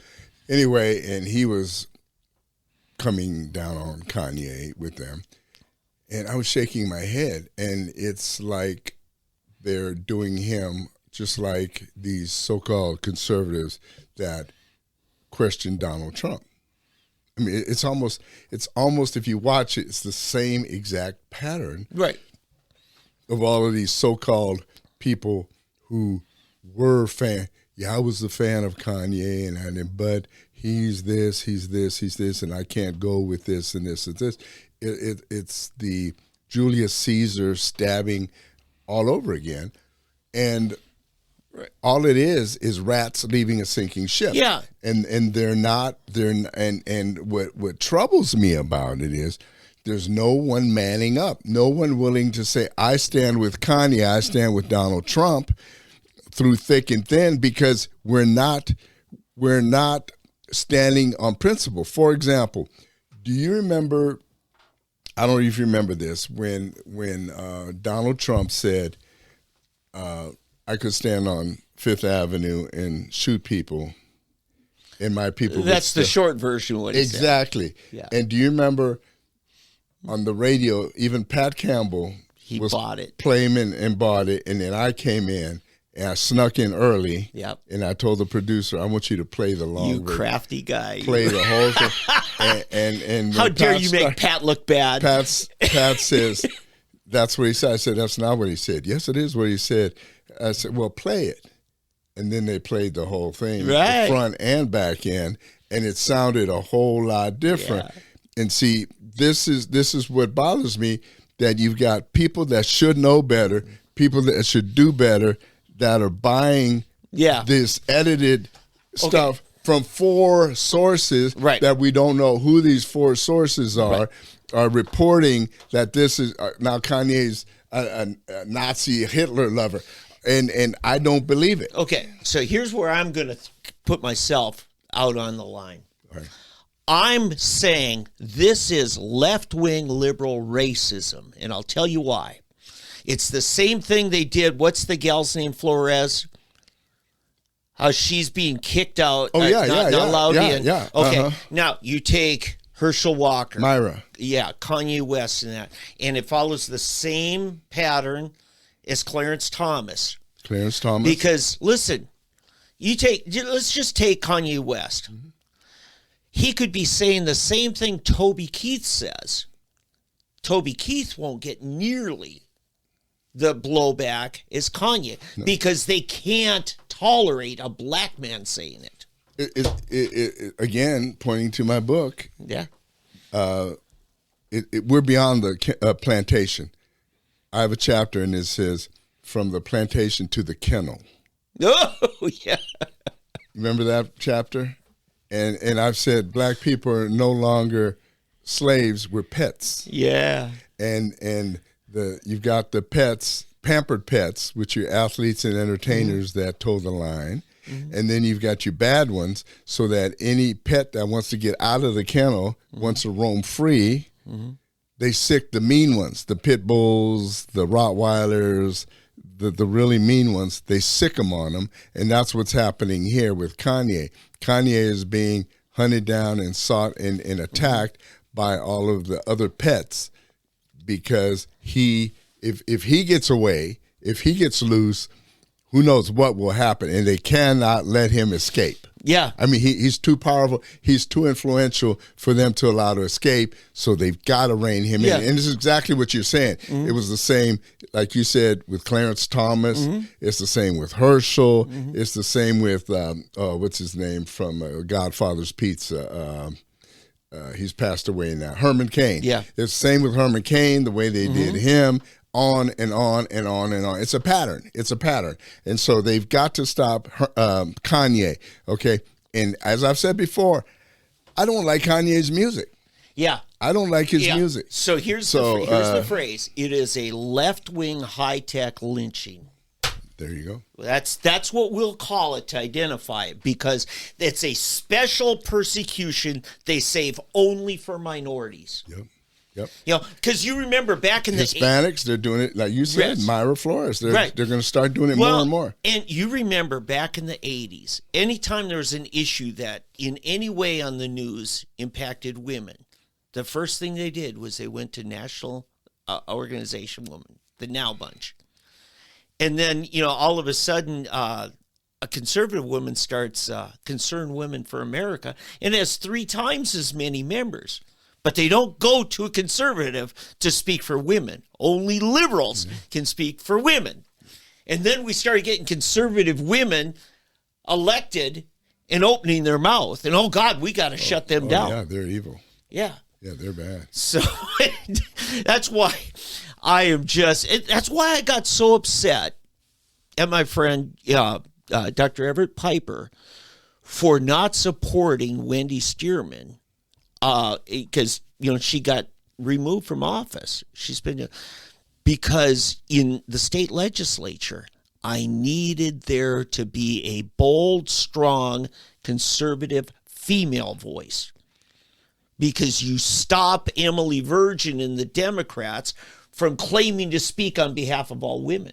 Anyway, and he was coming down on Kanye with them, and I was shaking my head, and it's like they're doing him just like these so-called conservatives that question Donald Trump. I mean, it's almost if you watch it, it's the same exact pattern, right, of all of these so-called people who were fan. Yeah, I was a fan of Kanye, but he's this, and I can't go with this and this and this. It's the Julius Caesar stabbing all over again, and all it is rats leaving a sinking ship. Yeah, and what troubles me about it is there's no one manning up, no one willing to say I stand with Kanye, I stand with Donald Trump through thick and thin, because we're not standing on principle. For example, do you remember, I don't know if you remember this, when Donald Trump said, I could stand on Fifth Avenue and shoot people, and my people would That's the still. short version of what he said. Exactly. Yeah. And do you remember on the radio, even Pat Campbell He was bought it. playing and bought it, and then I came in and I snuck in early. Yep. And I told the producer, I want you to play the long You version. crafty guy. Play the whole thing. And How when dare Pat you make Pat look bad? Pat says, that's what he said. I said, that's not what he said. Yes, it is what he said. I said, well, play it. And then they played the whole thing, Right. the front and back end, and it sounded a whole lot different. Yeah. And see, this is what bothers me, that you've got people that should know better, people that should do better, that are buying this edited stuff from 4 sources that we don't know who these 4 sources are reporting that this is now Kanye's a Nazi Hitler lover. And I don't believe it. Okay, so here's where I'm going to put myself out on the line. Right. I'm saying this is left-wing liberal racism, and I'll tell you why. It's the same thing they did. What's the gal's name, Flores? How she's being kicked out. Oh, not allowed in. Yeah. Okay, now you take Hershel Walker. Myra. Yeah, Kanye West and that. And it follows the same pattern as Clarence Thomas. Clarence Thomas. Because, listen, let's just take Kanye West. Mm-hmm. He could be saying the same thing Toby Keith says. Toby Keith won't get nearly the blowback as Kanye because they can't tolerate a black man saying it. It again, pointing to my book. Yeah. We're beyond the plantation. I have a chapter and it says, from the plantation to the kennel. Oh, yeah. Remember that chapter? And I've said black people are no longer slaves, we're pets. Yeah. And you've got the pets, pampered pets, which are athletes and entertainers that toe the line. Mm-hmm. And then you've got your bad ones, so that any pet that wants to get out of the kennel, wants to roam free, they sick the mean ones, the pit bulls, the Rottweilers, the really mean ones, they sick them on them. And that's what's happening here with Kanye. Kanye is being hunted down and sought and attacked by all of the other pets because if he gets away, if he gets loose, who knows what will happen, and they cannot let him escape. Yeah. I mean, he's too powerful. He's too influential for them to allow to escape, so they've got to rein him in. And this is exactly what you're saying. Mm-hmm. It was the same, like you said, with Clarence Thomas. Mm-hmm. It's the same with Hershel. Mm-hmm. It's the same with, what's his name from Godfather's Pizza? He's passed away now. Herman Cain. Yeah. It's the same with Herman Cain, the way they did him. On and on and on and on. It's a pattern. It's a pattern. And so they've got to stop Kanye, okay? And as I've said before, I don't like Kanye's music. Yeah. I don't like his music. So here's the phrase. It is a left-wing high-tech lynching. There you go. That's what we'll call it to identify it, because it's a special persecution they save only for minorities. Yep. Yep. You know, because you remember back in the Hispanics, they're doing it like you said. Yes. Myra Flores, they're going to start doing it more and more. And you remember back in the 80s, anytime there was an issue that in any way on the news impacted women, the first thing they did was they went to National Organization Women, the Now Bunch, and then all of a sudden a conservative woman starts Concerned Women for America, and has 3 times as many members. But they don't go to a conservative to speak for women. Only liberals can speak for women. And then we started getting conservative women elected and opening their mouth. And, oh, God, we got to shut them down. Yeah, they're evil. Yeah. Yeah, they're bad. So that's why that's why I got so upset at my friend, Dr. Everett Piper, for not supporting Wendy Stearman. Because she got removed from office. She's been because in the state legislature, I needed there to be a bold, strong, conservative female voice, because you stop Emily Virgin and the Democrats from claiming to speak on behalf of all women.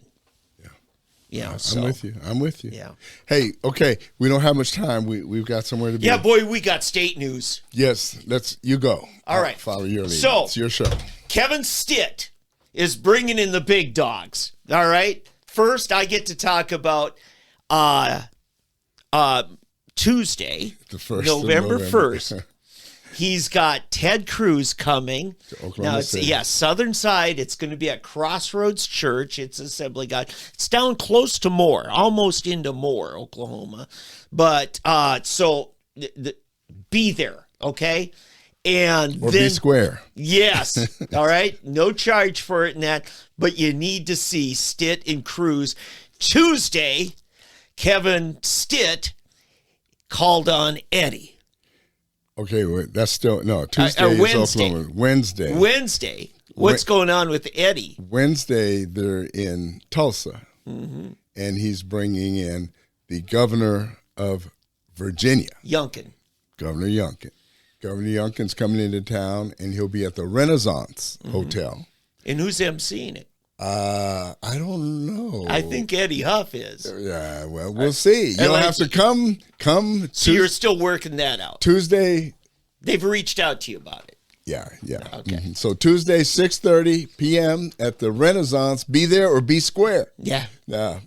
Yeah, I'm with you. I'm with you. Yeah. Hey, okay, we don't have much time. We've got somewhere to be. Yeah, boy, we got state news. Yes, you go. All right. Follow your lead. So, it's your show. Kevin Stitt is bringing in the big dogs. All right. First, I get to talk about Tuesday, November 1st. He's got Ted Cruz coming. Now, southern side. It's going to be at Crossroads Church. It's Assembly God. It's down close to Moore, almost into Moore, Oklahoma. But be there, okay? And or then, be square. Yes. All right. No charge for it in that. But you need to see Stitt and Cruz. Tuesday, Kevin Stitt called on Eddie. Okay, that's still no. Tuesday is Oklahoma. Wednesday. What's going on with Eddie? Wednesday, they're in Tulsa, and he's bringing in the governor of Virginia, Governor Youngkin. Governor Youngkin's coming into town, and he'll be at the Renaissance Hotel. And who's emceeing it? I don't know. I think Eddie Huff is. Yeah, well, we'll see. You'll have to come. So you're still working that out. Tuesday. They've reached out to you about it. Yeah. Okay. So Tuesday, 6:30 p.m. at the Renaissance. Be there or be square. Yeah. No.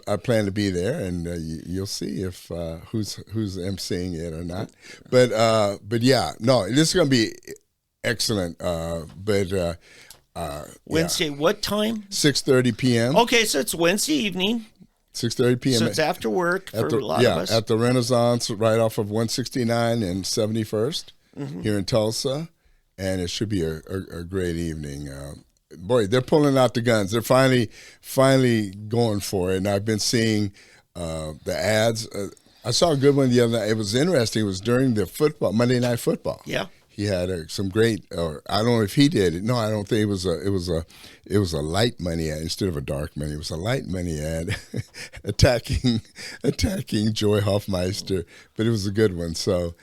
I plan to be there, and you'll see if who's emceeing it or not. But yeah, no, this is going to be excellent. Wednesday, what time? 6:30 p.m. Okay, so it's Wednesday evening. 6:30 p.m. So it's after work for a lot of us. Yeah, at the Renaissance, right off of 169 and 71st here in Tulsa, and it should be a great evening. Boy, they're pulling out the guns. They're finally going for it, and I've been seeing the ads. I saw a good one the other night. It was interesting. It was during the Monday Night Football. Yeah. He had some great. I don't know if he did it. No, I don't think it was a light money ad instead of a dark money. It was a light money ad attacking Joy Hoffmeister, but it was a good one. So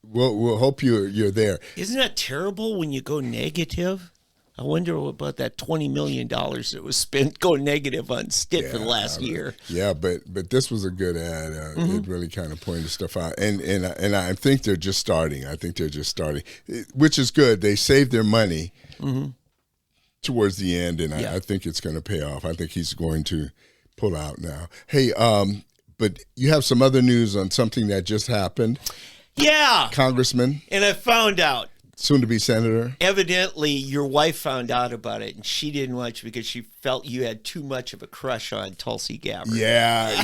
we'll hope you're there. Isn't that terrible when you go negative? I wonder about that $20 million that was spent going negative on Stitt for the last year. Yeah, but this was a good ad. It really kind of pointed stuff out. And I think they're just starting. Which is good. They saved their money towards the end, and I think it's going to pay off. I think he's going to pull out now. Hey, but you have some other news on something that just happened. Yeah. Congressman. And I found out. Soon to be senator. Evidently, your wife found out about it, and she didn't watch because she felt you had too much of a crush on Tulsi Gabbard. Yeah.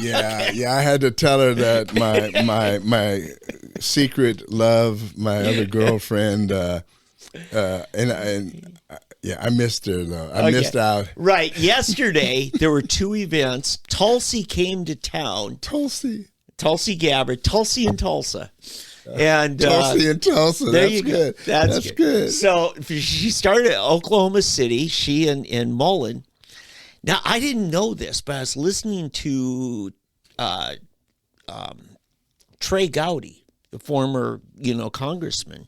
I had to tell her that my secret love, my other girlfriend, I missed her though. I missed out. Right. Yesterday there were two events. Tulsi came to town. Tulsi Gabbard. Tulsi and Tulsa. And Tulsi and Tulsa. That's good. That's good. So she started at Oklahoma City, she and Mullin. Now, I didn't know this, but I was listening to Trey Gowdy, the former, congressman.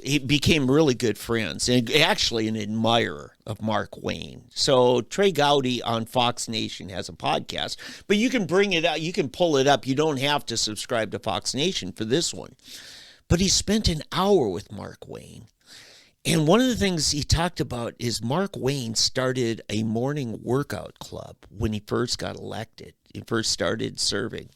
He became really good friends and actually an admirer of Markwayne. So Trey Gowdy on Fox Nation has a podcast, but you can bring it out. You can pull it up. You don't have to subscribe to Fox Nation for this one. But he spent an hour with Markwayne. And one of the things he talked about is Markwayne started a morning workout club when he first got elected. He first started serving.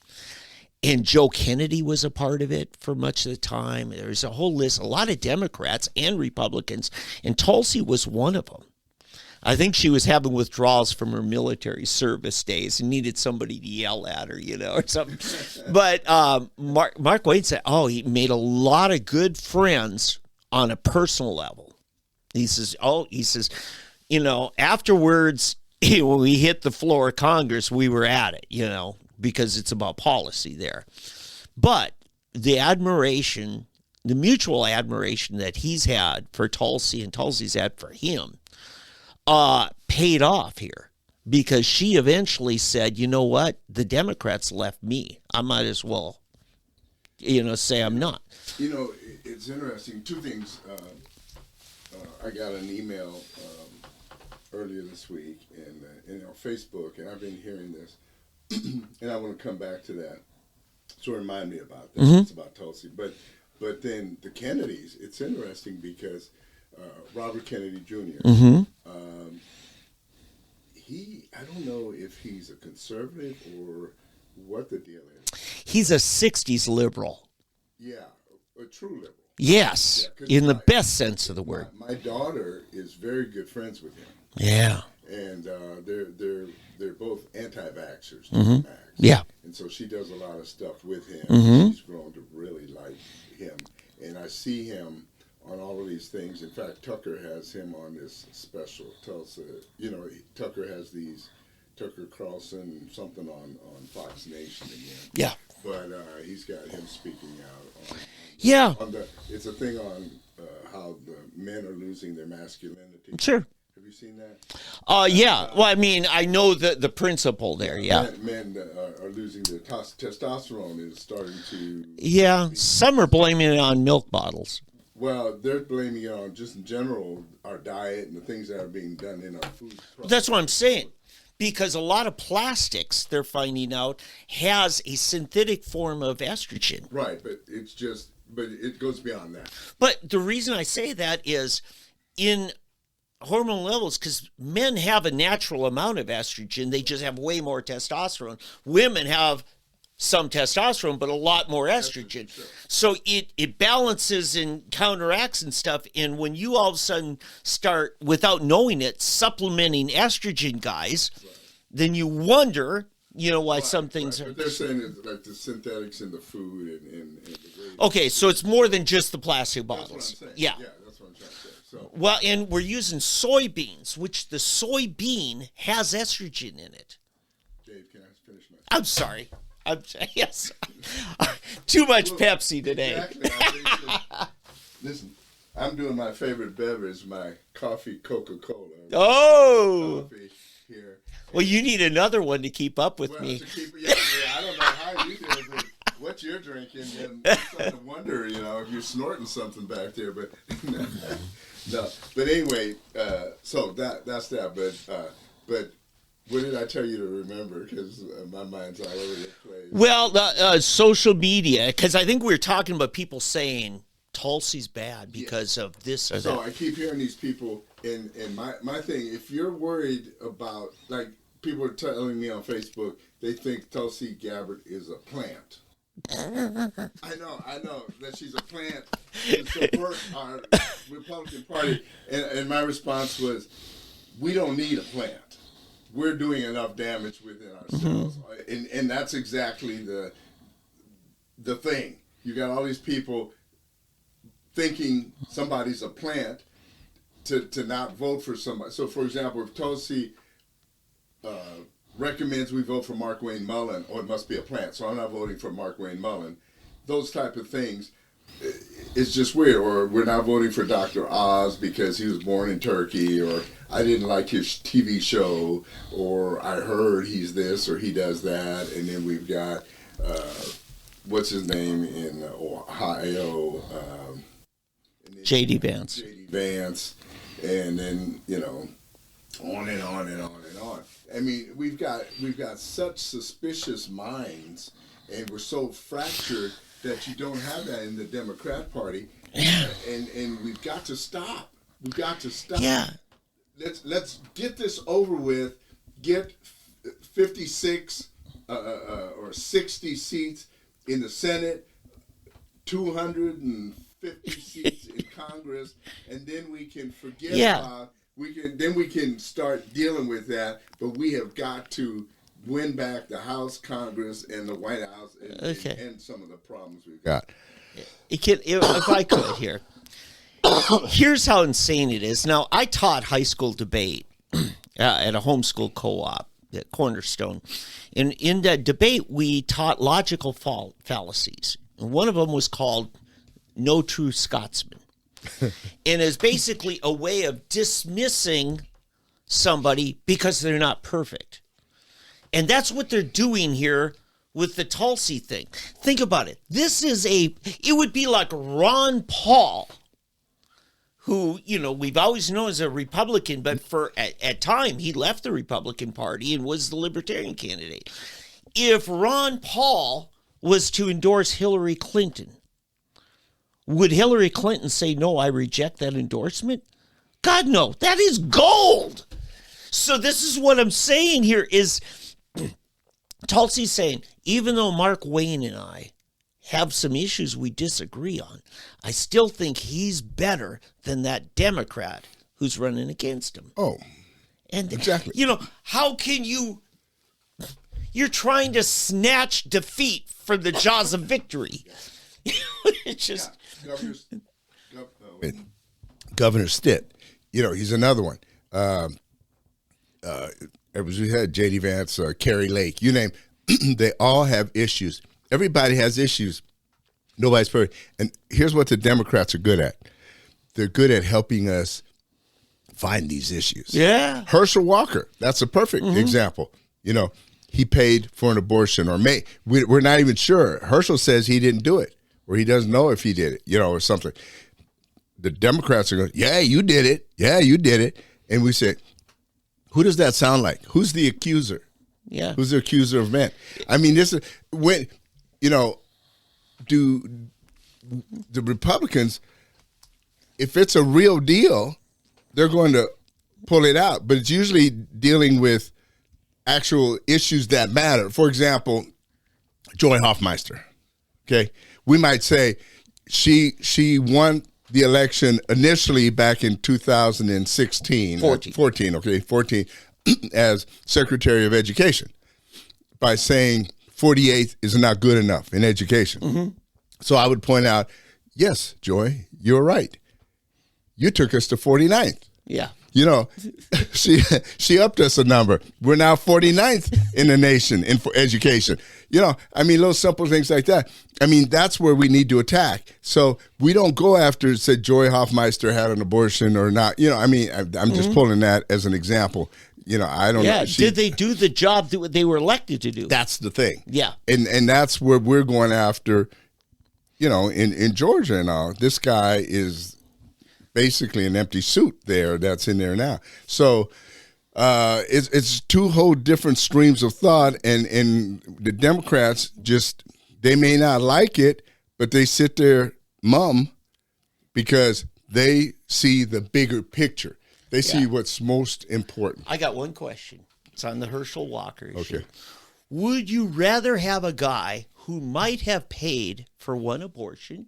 And Joe Kennedy was a part of it for much of the time. There's a whole list, a lot of Democrats and Republicans, and Tulsi was one of them. I think she was having withdrawals from her military service days and needed somebody to yell at her, or something. But Markwayne said, he made a lot of good friends on a personal level. He says, afterwards, when we hit the floor of Congress, we were at it, because it's about policy there. But the mutual admiration that he's had for Tulsi and Tulsi's had for him paid off here, because she eventually said, you know what? The Democrats left me. I might as well say I'm not. It's interesting. Two things. I got an email earlier this week and on Facebook, and I've been hearing this, and I want to come back to that. So remind me about that. It's about Tulsi, but then the Kennedys. It's interesting because Robert Kennedy Jr. I don't know if he's a conservative or what the deal is. He's a 60s liberal. Yeah, a true liberal. Yes, in the best sense of the word. My daughter is very good friends with him. Yeah. And they're both anti-vaxxers. Yeah. And so she does a lot of stuff with him. She's grown to really like him. And I see him on all of these things. In fact, Tucker has him on this special. Tulsa, Tucker has these, Tucker Carlson, something on Fox Nation again. Yeah. But he's got him speaking out on it's a thing on how the men are losing their masculinity. Sure. Have you seen that? Yeah. Well, I mean, I know the principle there. Yeah. Men are losing their testosterone is starting to. Yeah. Some are blaming it on milk bottles. Well, they're blaming it on just in general our diet and the things that are being done in our food. That's what I'm saying. Because a lot of plastics, they're finding out, has a synthetic form of estrogen. Right, but it goes beyond that. But the reason I say that is in hormone levels, because men have a natural amount of estrogen, they just have way more testosterone. Women have some testosterone, but a lot more estrogen. Sure. So it balances and counteracts and stuff. And when you all of a sudden start, without knowing it, supplementing estrogen, guys, then you wonder, why some things are. But they're saying it's like the synthetics in the food and the okay, so it's more than just the plastic bottles. That's what I'm saying. Yeah. Yeah, that's what I'm trying to say. So. Well, and we're using soybeans, which the soybean has estrogen in it. Dave, can I finish my? I'm sorry. Yes. Too much Pepsi today. Exactly. Listen, I'm doing my favorite beverage, my coffee Coca-Cola. Oh. Coffee here. Well, you need another one to keep up with me. I don't know how you do it, what you're drinking, and I'm starting to wonder, if you're snorting something back there, but no. But anyway, so that's that. But what did I tell you to remember? Because my mind's all over the place. Well, social media, because I think we were talking about people saying Tulsi's bad because of this or that. So I keep hearing these people, and my thing, if you're worried about, like, people are telling me on Facebook, they think Tulsi Gabbard is a plant. I know that she's a plant to support our Republican Party. And my response was, we don't need a plant. We're doing enough damage within ourselves. And that's exactly the thing. You got all these people thinking somebody's a plant to not vote for somebody. So, for example, if Tulsi recommends we vote for Markwayne Mullin, or it must be a plant, so I'm not voting for Markwayne Mullin, those type of things, it's just weird. Or we're not voting for Dr. Oz because he was born in Turkey, or I didn't like his TV show, or I heard he's this or he does that. And then we've got, what's his name in Ohio? J.D. Vance. J.D. Vance. And then, on and on and on and on. I mean, we've got such suspicious minds, and we're so fractured that you don't have that in the Democrat Party. And we've got to stop. We've got to stop. Yeah. Let's get this over with. Get 56 or 60 seats in the Senate, 250 seats in Congress, and then we can forget about. We can start dealing with that, but we have got to win back the House, Congress, and the White House, and some of the problems we've got. If I could here. Here's how insane it is. Now, I taught high school debate at a homeschool co-op at Cornerstone. And in that debate, we taught logical fallacies. And one of them was called No True Scotsman. And it's basically a way of dismissing somebody because they're not perfect. And that's what they're doing here with the Tulsi thing. Think about it. It would be like Ron Paul, who, we've always known as a Republican, but at time he left the Republican Party and was the Libertarian candidate. If Ron Paul was to endorse Hillary Clinton, would Hillary Clinton say, no, I reject that endorsement? God, no. That is gold. So this is what I'm saying here is Tulsi's saying, even though Markwayne and I have some issues we disagree on, I still think he's better than that Democrat who's running against him. Oh, and exactly. How can you're trying to snatch defeat from the jaws of victory. It's just... Governor Stitt, he's another one. We had J.D. Vance, Kerry Lake, you name, they all have issues. Everybody has issues. Nobody's perfect. And here's what the Democrats are good at. They're good at helping us find these issues. Yeah. Hershel Walker, that's a perfect example. He paid for an abortion we're not even sure. Hershel says he didn't do it, or he doesn't know if he did it, or something. The Democrats are going, yeah, you did it. Yeah, you did it. And we say, who does that sound like? Who's the accuser? Yeah. Who's the accuser of men? I mean, this is when, do the Republicans, if it's a real deal, they're going to pull it out. But it's usually dealing with actual issues that matter. For example, Joy Hoffmeister. Okay. We might say she won the election initially back in 2016. 14, as Secretary of Education by saying 48th is not good enough in education. Mm-hmm. So I would point out, yes, Joy, you're right. You took us to 49th. Yeah. She upped us a number. We're now 49th in the nation for education. Little simple things like that. That's where we need to attack. So we don't go after, say, Joy Hoffmeister had an abortion or not. I'm just pulling that as an example. I don't know. Yeah, did they do the job that they were elected to do? That's the thing. Yeah. And that's where we're going after, in Georgia and all. This guy is basically an empty suit that's in there now. So it's two whole different streams of thought, and the Democrats they may not like it, but they sit there mum because they see the bigger picture. They see what's most important. I got one question. It's on the Hershel Walker issue. Okay. Would you rather have a guy who might have paid for one abortion,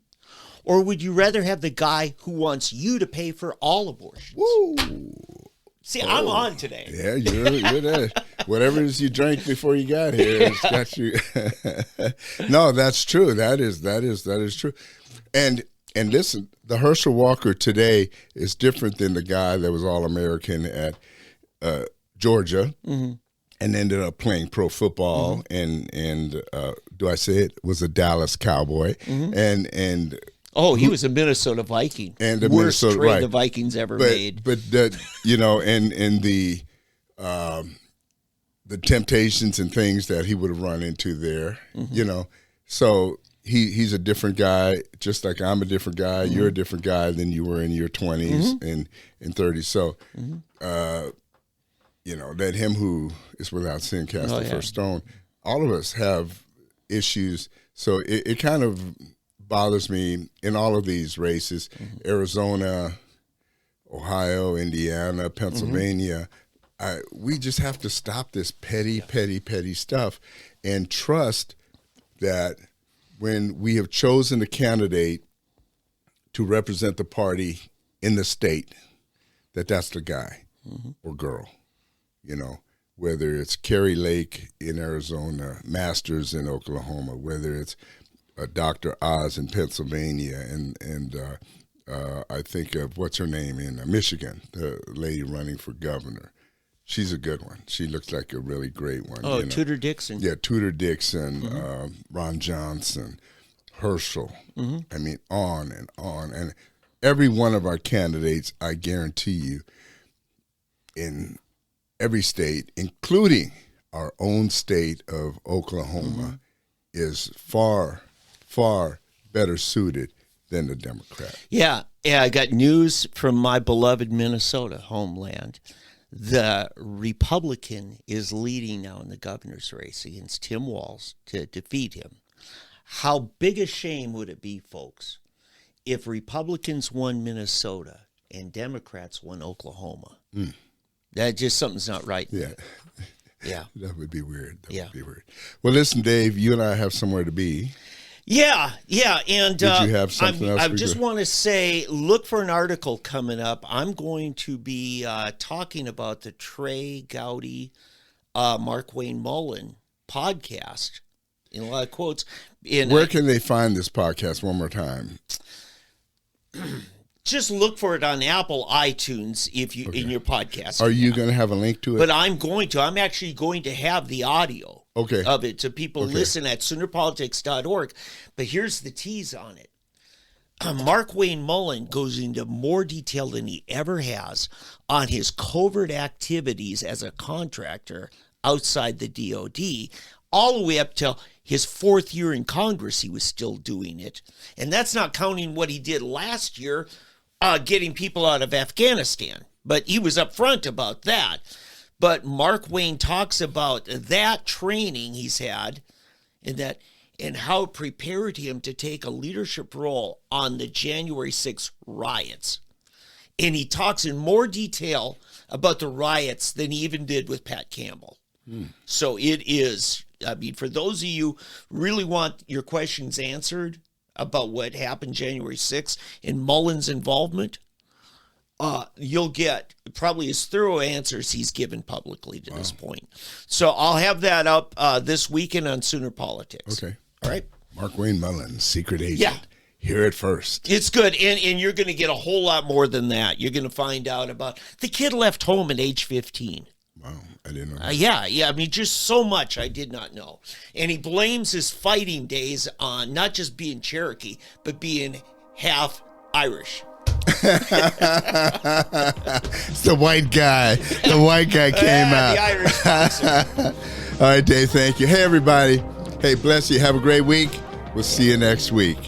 or would you rather have the guy who wants you to pay for all abortions? Woo! See, I'm on today. Yeah, you're there. Whatever it is you drank before you got here, it's got you. No, that's true. That is true. And listen, the Hershel Walker today is different than the guy that was All-American at Georgia and ended up playing pro football and do I say it, was a Dallas Cowboy and oh, he was a Minnesota Viking. And the worst Minnesota, trade right. the Vikings ever made. But and the temptations and things that he would have run into there, So he's a different guy, just like I'm a different guy. You're a different guy than you were in your 20s and 30s. So, let him who is without sin cast the first stone. All of us have issues. So it kind of bothers me in all of these races, Arizona, Ohio, Indiana, Pennsylvania. We just have to stop this petty stuff and trust that when we have chosen a candidate to represent the party in the state, that's the guy or girl, whether it's Kerry Lake in Arizona, Masters in Oklahoma, whether it's Dr. Oz in Pennsylvania, and I think of what's her name in Michigan, the lady running for governor. She's a good one. She looks like a really great one. Oh, Tudor Dixon. Yeah, Tudor Dixon, Ron Johnson, Hershel. On and on. And every one of our candidates, I guarantee you, in every state, including our own state of Oklahoma, is far, far better suited than the Democrat. Yeah, I got news from my beloved Minnesota homeland. The Republican is leading now in the governor's race against Tim Walz to defeat him. How big a shame would it be, folks, if Republicans won Minnesota and Democrats won Oklahoma? That just something's not right. Yeah. Yeah. That would be weird. That would be Yeah. weird. Well, listen, Dave, you and I have somewhere to be. Yeah, and Did you have something else? I just want to say, look for an article coming up. I'm going to be talking about the Trey Gowdy, Markwayne Mullin podcast, in a lot of quotes. Where can they find this podcast one more time? Just look for it on Apple iTunes if you in your podcast. Are you going to have a link to it? But I'm actually going to have the audio of it so people listen at Soonerpolitics.org. But here's the tease on it. Markwayne Mullin goes into more detail than he ever has on his covert activities as a contractor outside the DOD, all the way up till his 4th year in Congress, he was still doing it. And that's not counting what he did last year, getting people out of Afghanistan. But he was upfront about that. But Markwayne talks about that training he's had and how it prepared him to take a leadership role on the January 6th riots. And he talks in more detail about the riots than he even did with Pat Campbell. So it is, I mean, for those of you who really want your questions answered about what happened January 6th and Mullin's involvement, you'll get probably as thorough answers he's given publicly to this point. So I'll have that up this weekend on Sooner Politics. Okay. All right. Markwayne Mullin, secret agent. Yeah. Hear it first. It's good. And you're going to get a whole lot more than that. You're going to find out about the kid left home at age 15. Wow. I didn't know that. Yeah. I mean, just so much I did not know. And he blames his fighting days on not just being Cherokee, but being half Irish. It's the white guy. The white guy came out. The Irish person. All right, Dave, thank you. Hey, everybody. Hey, bless you. Have a great week. We'll see you next week.